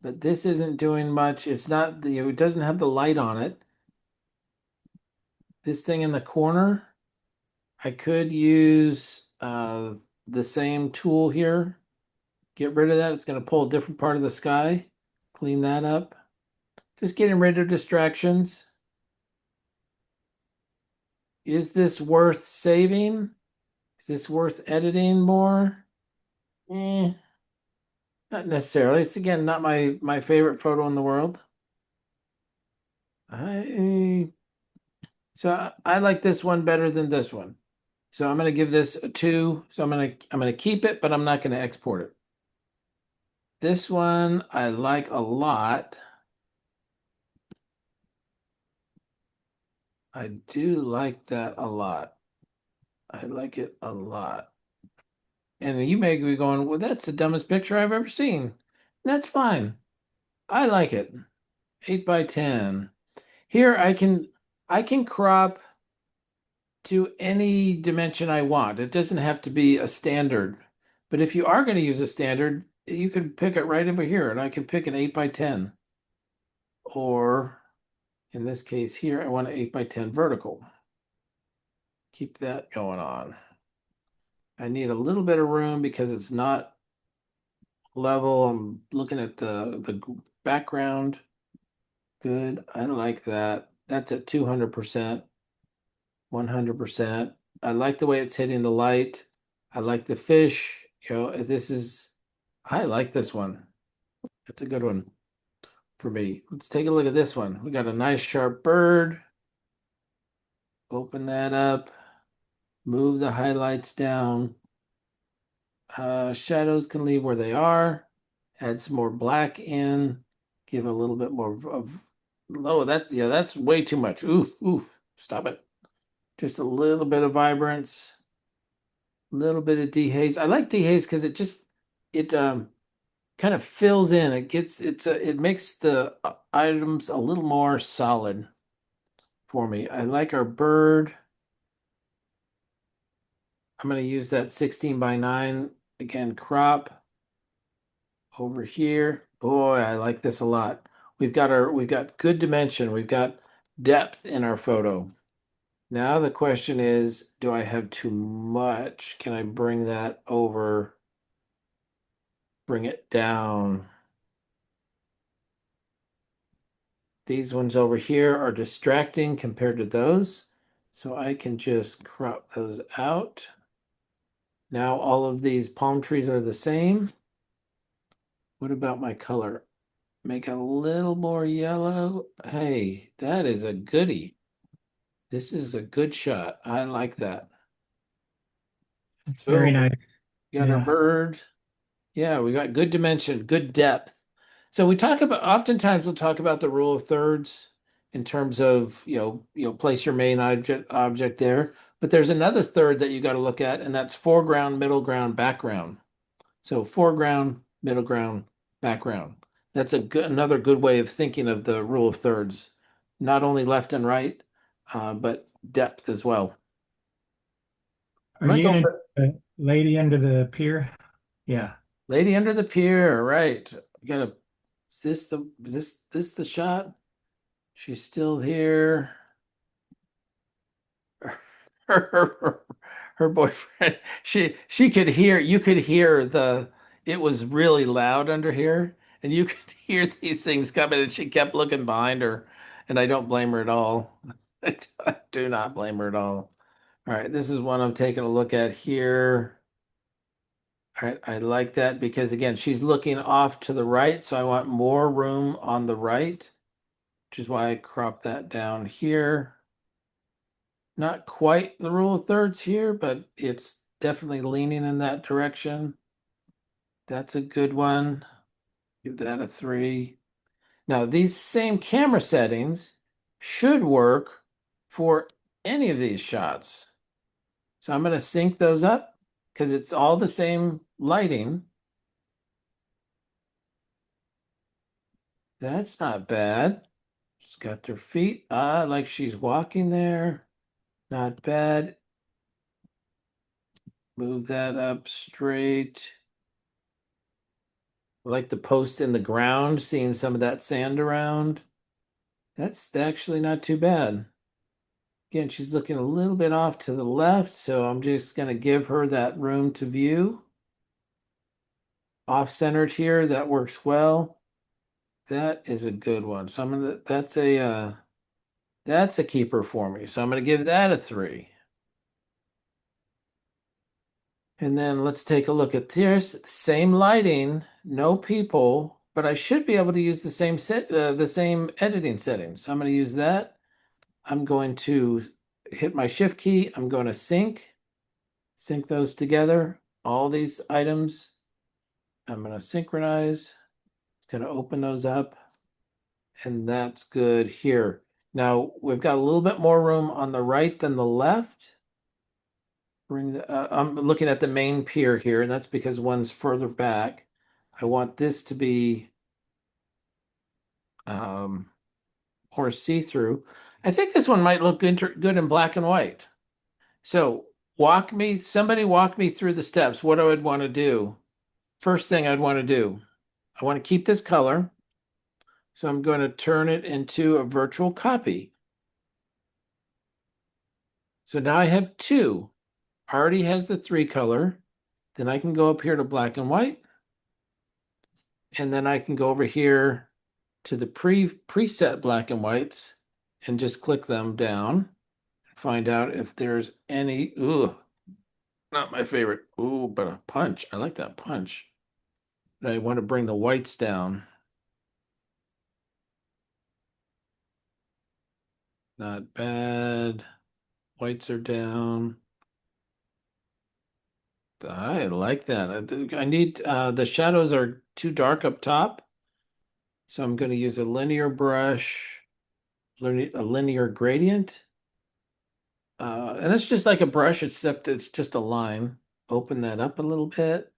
but this isn't doing much. It's not it doesn't have the light on it. This thing in the corner, I could use the same tool here. Get rid of that. It's going to pull a different part of the sky. Clean that up. Just getting rid of distractions. Is this worth saving? Is this worth editing more? Not necessarily. It's again not my favorite photo in the world. I like this one better than this one. So I'm gonna give this a 2. So I'm gonna keep it, but I'm not gonna export it. This one I like a lot. I do like that a lot. I like it a lot. And you may be going, well, that's the dumbest picture I've ever seen. That's fine. I like it. 8 by 10. Here I can crop to any dimension I want. It doesn't have to be a standard. But if you are going to use a standard, you can pick it right over here, and I can pick an 8 by 10. Or in this case here, I want an 8 by 10 vertical. Keep that going on. I need a little bit of room because it's not level. I'm looking at the background. Good. I like that. That's at 200%, 100%. I like the way it's hitting the light. I like the fish. I like this one. That's a good one for me. Let's take a look at this one. We got a nice sharp bird. Open that up. Move the highlights down. Shadows can leave where they are. Add some more black in. Give a little bit more of oh, that's way too much. Oof, oof. Stop it. Just a little bit of vibrance, a little bit of dehaze. I like dehaze because it kind of fills in. It makes the items a little more solid for me. I like our bird. I'm going to use that 16 by 9 again, crop over here. Boy, I like this a lot. We've got good dimension. We've got depth in our photo. Now the question is, do I have too much? Can I bring that over? Bring it down. These ones over here are distracting compared to those. So I can just crop those out. Now all of these palm trees are the same. What about my color? Make it a little more yellow. Hey, that is a goodie. This is a good shot. I like that. It's very Boom. nice. Got our Yeah. bird. Yeah, we got good dimension, good depth. So oftentimes we'll talk about the rule of thirds in terms of, place your main object there. But there's another third that you got to look at, and that's foreground, middle ground, background. So foreground, middle ground, background. That's another good way of thinking of the rule of thirds, not only left and right, but depth as well. Are I'm gonna you go gonna for lady under the pier? Yeah. Lady Under the Pier, right. Is this the shot? She's still here. Her boyfriend, she could hear, you could hear it was really loud under here, and you could hear these things coming, and she kept looking behind her, and I don't blame her at all. I do not blame her at all. All right, this is one I'm taking a look at here. All right, I like that because again, she's looking off to the right, so I want more room on the right, which is why I crop that down here. Not quite the rule of thirds here, but it's definitely leaning in that direction. That's a good one. Give that a 3. Now, these same camera settings should work for any of these shots. So I'm going to sync those up because it's all the same lighting. That's not bad. She's got her feet like she's walking there. Not bad. Move that up straight. I like the post in the ground, seeing some of that sand around. That's actually not too bad. Again, she's looking a little bit off to the left, so I'm just going to give her that room to view. Off-centered here, that works well. That is a good one. So that's a keeper for me. So I'm gonna give that a 3. And then let's take a look at this. Same lighting, no people, but I should be able to use the same editing settings. So I'm going to use that. I'm going to hit my shift key. I'm going to sync those together. All these items, I'm going to synchronize. It's going to open those up, and that's good here. Now we've got a little bit more room on the right than the left. I'm looking at the main pier here, and that's because one's further back. I want this to be more see-through. I think this one might look good in black and white. So somebody walk me through the steps, what I would want to do. First thing I'd want to do, I want to keep this color. So I'm going to turn it into a virtual copy. So now I have 2. Already has the 3 color. Then I can go up here to black and white. And then I can go over here to the preset black and whites and just click them down. Find out if there's any, ooh, not my favorite. Ooh, but a punch. I like that punch. But I want to bring the whites down. Not bad. Whites are down. I like that. I need the shadows are too dark up top. So I'm going to use a linear brush, a linear gradient. And it's just like a brush, except it's just a line. Open that up a little bit.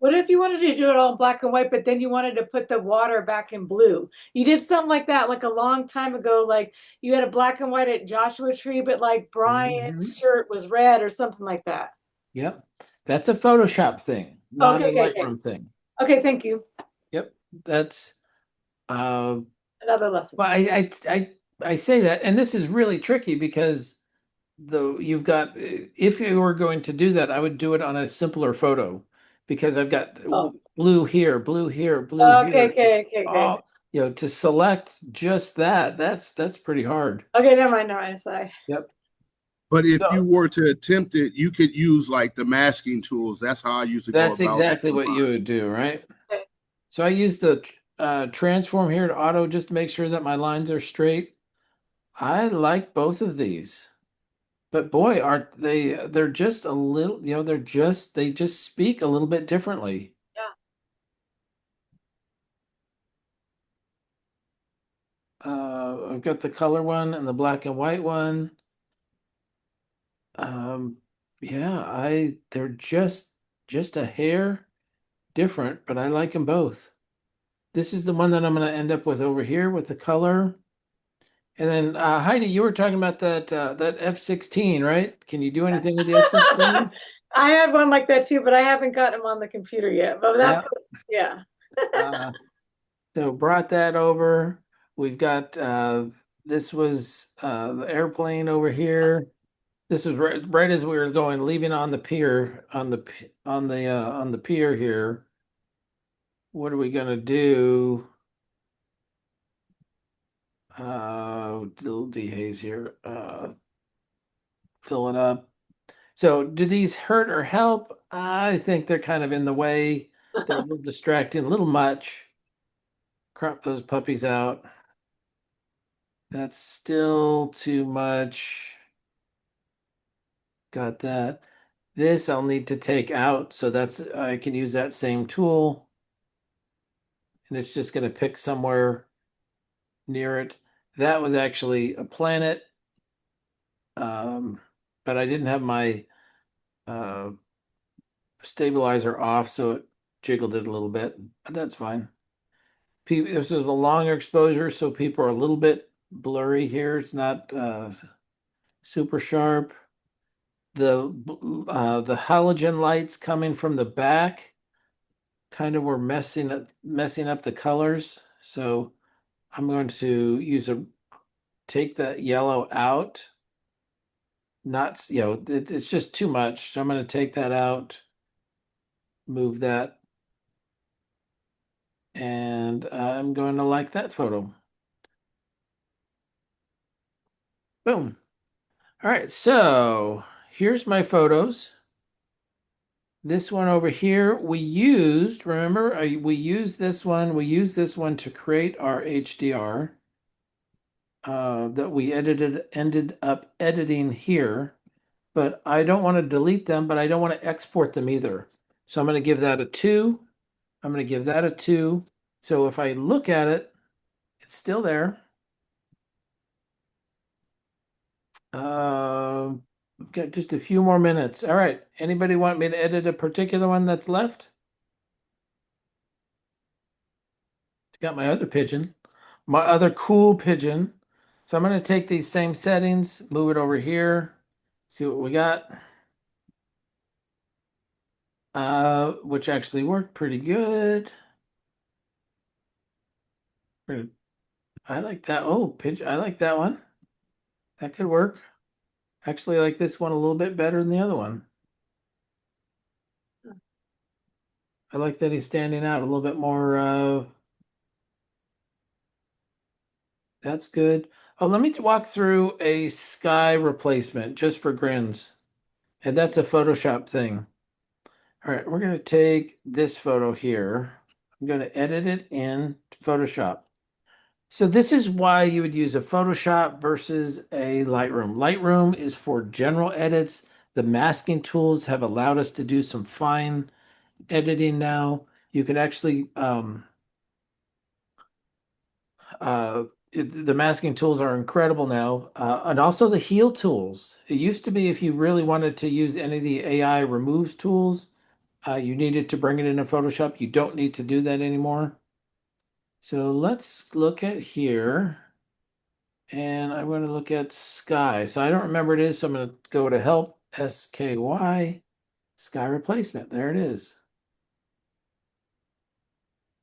What if you wanted to do it all in black and white, but then you wanted to put the water back in blue? You did something like that like a long time ago. Like you had a black and white at Joshua Tree, but like Brian's shirt was red or something like that. Yep. That's a Photoshop thing, not a Okay, okay, okay. Lightroom thing. Okay, thank you. Yep. That's Another lesson. well, I say that, and this is really tricky because you've got if you were going to do that, I would do it on a simpler photo because I've got Oh. blue here, blue here, blue Okay, here. okay. Oh, to select just that's pretty hard. Okay, never mind. Sorry. Yep. But if you So were to attempt it, you could use like the masking tools. That's how I usually go that's about it. exactly what you would do, right? Okay. So I use the transform here to auto just to make sure that my lines are straight. I like both of these. But boy, aren't they're just a little, they just speak a little bit differently. I've got the color one and the black and white one. Yeah, they're just a hair different, but I like them both. This is the one that I'm going to end up with over here with the color. And then Heidi, you were talking about that F-16, right? Can you do anything with the F-16? I had one like that too, but I haven't gotten them on the computer yet. But that's yeah. So brought that over. We've got this was the airplane over here. This was right as we were leaving on the pier on the pier here. What are we gonna do? Little dehaze here. Fill it up. So do these hurt or help? I think they're kind of in the way. They're a little distracting, a little much. Crop those puppies out. That's still too much. Got that. This I'll need to take out, so I can use that same tool. And it's just going to pick somewhere near it. That was actually a planet. But I didn't have my uh, stabilizer off, so it jiggled it a little bit. But that's fine. This is a longer exposure, so people are a little bit blurry here. It's not super sharp. The halogen lights coming from the back kind of were messing up the colors. So I'm going to take that yellow out. Not, it's just too much. So I'm going to take that out, move that. And I'm going to like that photo. Boom. All right, so here's my photos. This one over here, we used, remember, we used this one. We used this one to create our HDR that we ended up editing here. But I don't want to delete them, but I don't want to export them either. So I'm going to give that a 2. I'm going to give that a 2. So if I look at it, it's still there. We've got just a few more minutes. All right. Anybody want me to edit a particular one that's left? Got my other pigeon, my other cool pigeon. So I'm going to take these same settings, move it over here, see what we got. Which actually worked pretty good. I like that. Oh, pigeon. I like that one. That could work. Actually, I like this one a little bit better than the other one. I like that he's standing out a little bit more. That's good. Oh, let me walk through a sky replacement just for grins. And that's a Photoshop thing. All right, we're going to take this photo here. I'm going to edit it in Photoshop. So this is why you would use a Photoshop versus a Lightroom. Lightroom is for general edits. The masking tools have allowed us to do some fine editing now. You can actually the masking tools are incredible now, and also the heal tools. It used to be if you really wanted to use any of the AI removes tools, you needed to bring it into Photoshop. You don't need to do that anymore. So let's look at here, and I'm going to look at sky. So I don't remember it is, so I'm going to go to help, SKY, sky replacement. There it is.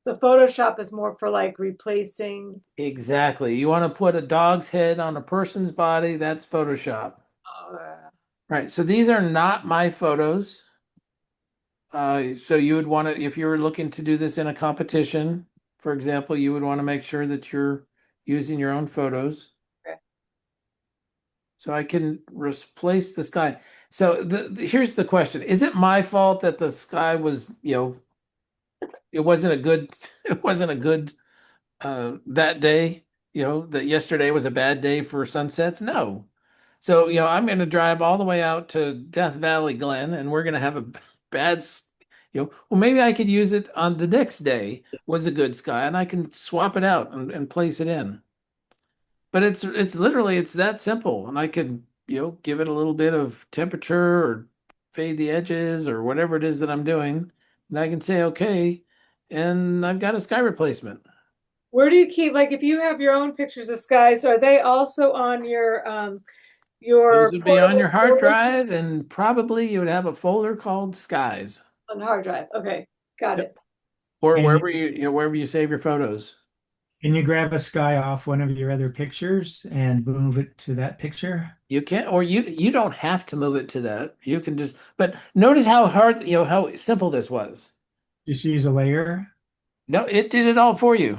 The Photoshop is more for like replacing. Exactly. You want to put a dog's head on a person's body, that's Photoshop. Right. So these are not my photos. So you would want to, if you were looking to do this in a competition, for example, you would want to make sure that you're using your own photos. Okay. So I can replace the sky. So here's the question. Is it my fault that the sky was, it wasn't a good, it wasn't a good that day, that yesterday was a bad day for sunsets? No. So, I'm going to drive all the way out to Death Valley Glen and we're going to have a bad, well, maybe I could use it on the next day was a good sky and I can swap it out and place it in. But it's literally it's that simple. And I could, give it a little bit of temperature or fade the edges or whatever it is that I'm doing. And I can say, okay, and I've got a sky replacement. Where do you keep, like, if you have your own pictures of skies, are they also on Those your would be on portable your hard storage drive, and probably you would have a folder called Skies, on the hard drive? Okay, got Yep. it. or And wherever you save your photos. can you grab a sky off one of your other pictures and move it to that picture? You can, or you don't have to move it to that. You can just, but notice how hard, how simple this was. Just use a layer? No, it did it all for you.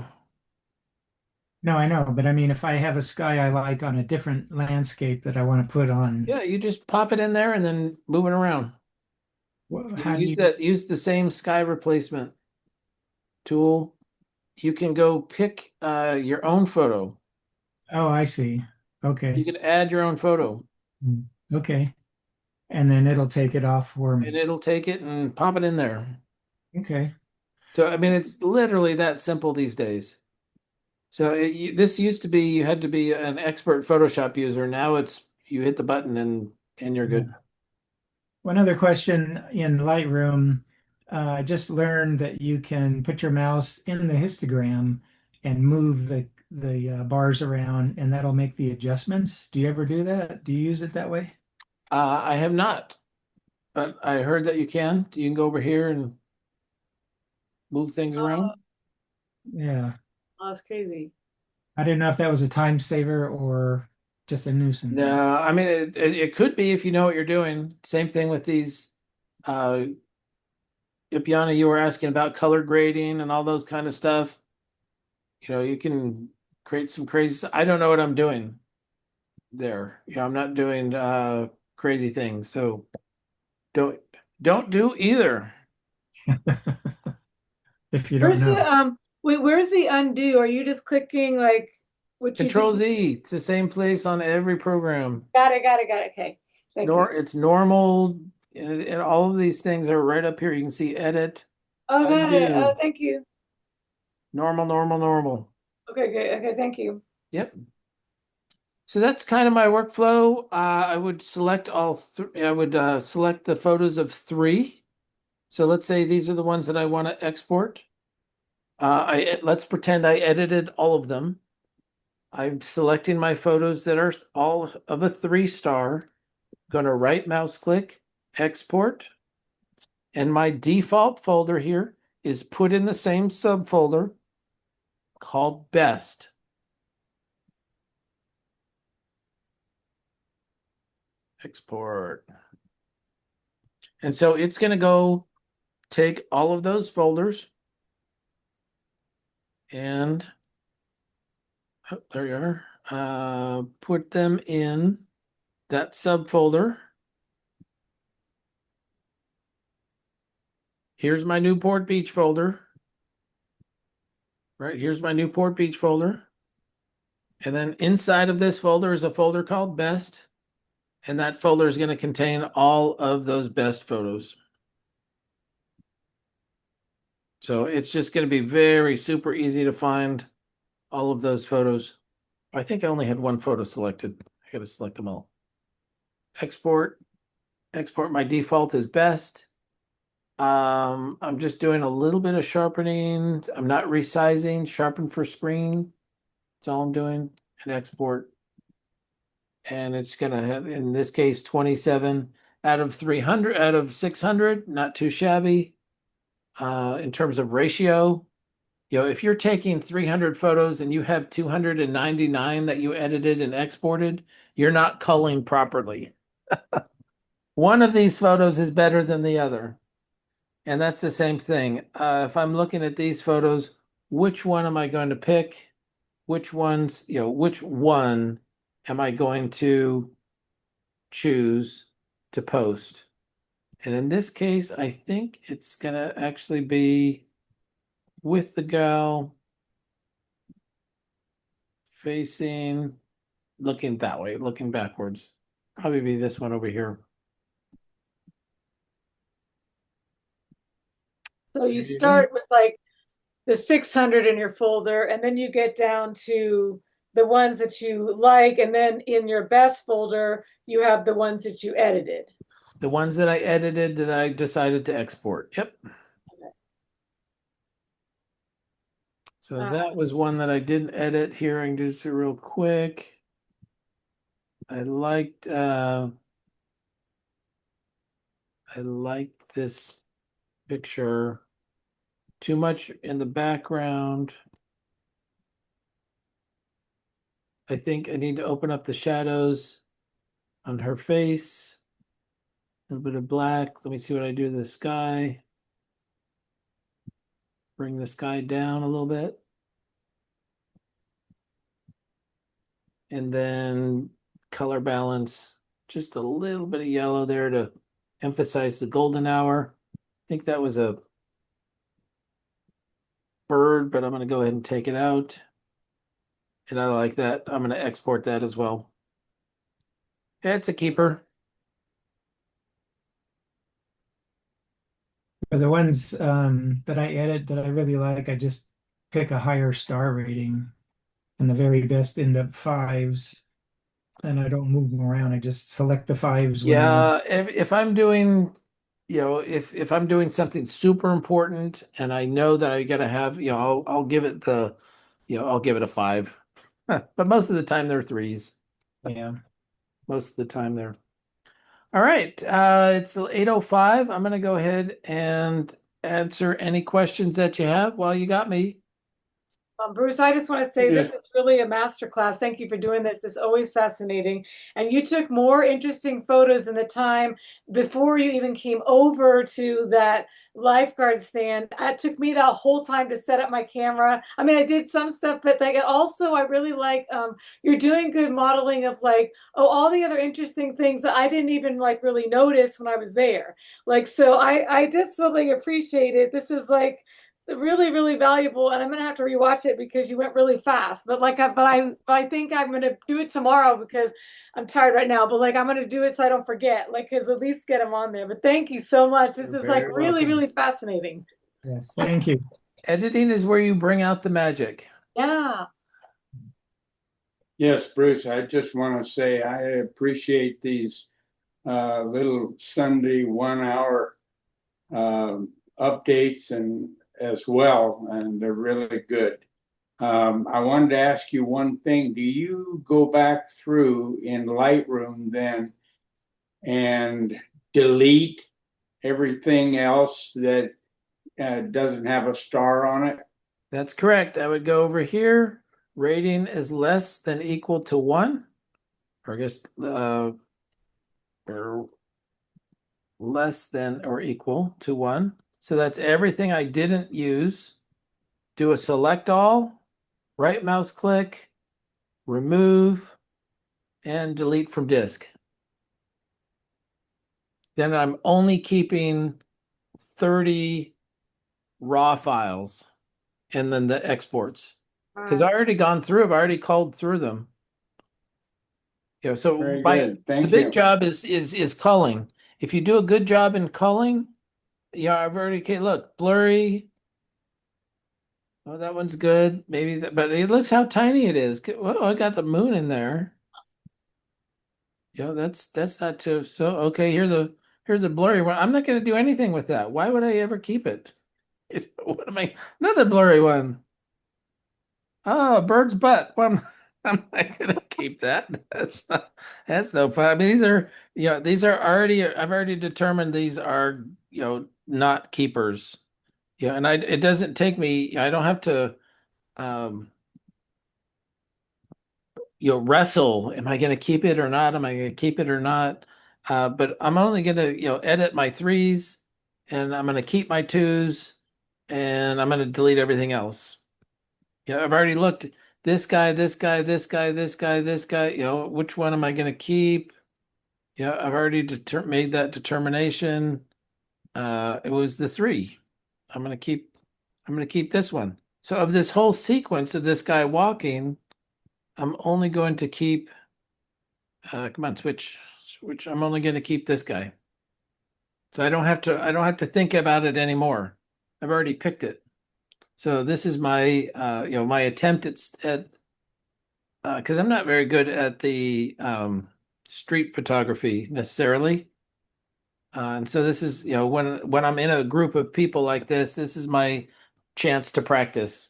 No, I know, but I mean, if I have a sky I like on a different landscape that I want to put on, Yeah, you just pop it in there and then move it around. how do Use you? that, use the same sky replacement tool. You can go pick your own photo. Oh, I see. You Okay. can add your own photo Mm, okay. And then it'll take it off for and me. it'll take it and pop it in there. Okay. So, I mean, it's literally that simple these days. So this used to be you had to be an expert Photoshop user. Now it's you hit the button and you're Yeah. good. One other question in Lightroom, I just learned that you can put your mouse in the histogram and move the bars around, and that'll make the adjustments. Do you ever do that? Do you use it that way? I have not, but I heard that you can. You can go over here and move things around. Yeah. Oh, that's crazy. I didn't know if that was a time saver or just a nuisance. No, I mean it could be if you know what you're doing. Same thing with these uh Ipiana, you were asking about color grading and all those kind of stuff. You can create some crazy. I don't know what I'm doing there. I'm not doing crazy things. So don't don't do either. If you don't Where's the know. wait, where's the undo? Are you just clicking like what you Control did? Z. It's the same place on every program. Got it, got it, got it. Okay. Thank you. It's normal, and all of these things are right up here. You can see edit, Oh, got it. undo, Thank you. normal, normal, normal. Okay, good. Okay, thank you. Yep. So that's kind of my workflow. I would select all three. I would select the photos of three. So let's say these are the ones that I want to export. Let's pretend I edited all of them. I'm selecting my photos that are all of a 3-star. Going to right mouse click, export. And my default folder here is put in the same subfolder called best. Export. And so it's going to go take all of those folders and there you are. Put them in that subfolder. Here's my Newport Beach folder. Right, here's my Newport Beach folder. And then inside of this folder is a folder called best. And that folder is going to contain all of those best photos. So it's just going to be very super easy to find all of those photos. I think I only had one photo selected. I got to select them all. Export. Export. My default is best. I'm just doing a little bit of sharpening. I'm not resizing. Sharpen for screen. That's all I'm doing. And export. And it's going to have, in this case, 27 out of 300, out of 600. Not too shabby. In terms of ratio, if you're taking 300 photos and you have 299 that you edited and exported, you're not culling properly. One of these photos is better than the other. And that's the same thing. If I'm looking at these photos, which one am I going to pick? Which one am I going to choose to post? And in this case, I think it's going to actually be with the gal facing, looking that way, looking backwards. Probably be this one over here. So you start with like the 600 in your folder, and then you get down to the ones that you like, and then in your best folder, you have the ones that you edited. The ones that I edited that I decided to export. Yep. So that was one that I didn't edit here. I can do this real quick. I liked this picture. Too much in the background. I think I need to open up the shadows on her face. A little bit of black. Let me see what I do to the sky. Bring the sky down a little bit. And then color balance, just a little bit of yellow there to emphasize the golden hour. I think that was a bird, but I'm going to go ahead and take it out. And I like that. I'm going to export that as well. Yeah, it's a keeper. For the ones that I edit that I really like, I just pick a higher star rating, and the very best end up fives. And I don't move them around. I just select the fives when I know. Yeah, if I'm doing, if I'm doing something super important and I know that I gotta have, I'll give it I'll give it a 5. But most of the time they're 3s. Yeah. Most of the time they're. All right, it's 8:05. I'm gonna go ahead and answer any questions that you have while you got me. Bruce, I just want to say Yes. this is really a masterclass. Thank you for doing this. It's always fascinating. And you took more interesting photos in the time before you even came over to that lifeguard stand. It took me that whole time to set up my camera. I mean, I did some stuff, but like also I really like you're doing good modeling of like, oh, all the other interesting things that I didn't even like really notice when I was there. Like, so I just really appreciate it. This is like really, really valuable, and I'm gonna have to rewatch it because you went really fast. But like, I think I'm gonna do it tomorrow because I'm tired right now. But like, I'm gonna do it so I don't forget. Like, cause at least get them on there. But thank you so much. This You're is like very really, welcome. really fascinating. Yes, thank you. Editing is where you bring out the magic. Yeah. Yes, Bruce, I just want to say I appreciate these little Sunday 1 hour updates and as well, and they're really good. I wanted to ask you one thing. Do you go back through in Lightroom then and delete everything else that doesn't have a star on it? That's correct. I would go over here. Rating is less than equal to 1, or I guess or less than or equal to 1. So that's everything I didn't use. Do a select all, right mouse click, remove, and delete from disk. Then I'm only keeping 30 raw files and then the exports. Because I already gone through, I've already called through them. So Very my good. the Thank big you. job is culling. If you do a good job in culling, I've already okay, look, blurry. Oh, that one's good. Maybe that, but it looks how tiny it is. Well, I got the moon in there. That's not too so okay. Here's a blurry one. I'm not going to do anything with that. Why would I ever keep it? What am I? Another blurry one. Oh, a bird's butt. Well, I'm not gonna keep that. That's no fun. I mean, these are already. I've already determined these are not keepers. And it doesn't take me. I don't have to um wrestle. Am I gonna keep it or not? Am I gonna keep it or not? But I'm only gonna edit my threes, and I'm gonna keep my twos, and I'm gonna delete everything else. I've already looked this guy, this guy, this guy, this guy, this guy, which one am I going to keep? I've already made that determination. It was the 3. I'm going to keep I'm going to keep this one. So of this whole sequence of this guy walking, I'm only going to keep come on, switch. I'm only going to keep this guy. So I don't have to think about it anymore. I've already picked it. So this is my my attempt at because I'm not very good at the street photography necessarily. And so this is, when I'm in a group of people like this is my chance to practice.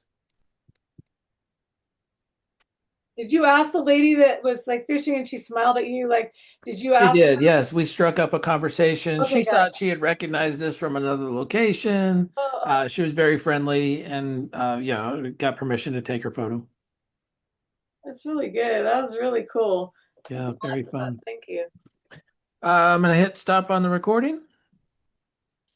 Did you ask the lady that was like fishing and she smiled at you? Like, did you She ask her? did, yes. We struck up a conversation. Okay, She got it. thought she had recognized us from another location. Oh, She was very friendly and, got permission to take her photo. that's really good. That was really cool. Yeah, very fun. Thank you. I'm gonna hit stop on the recording.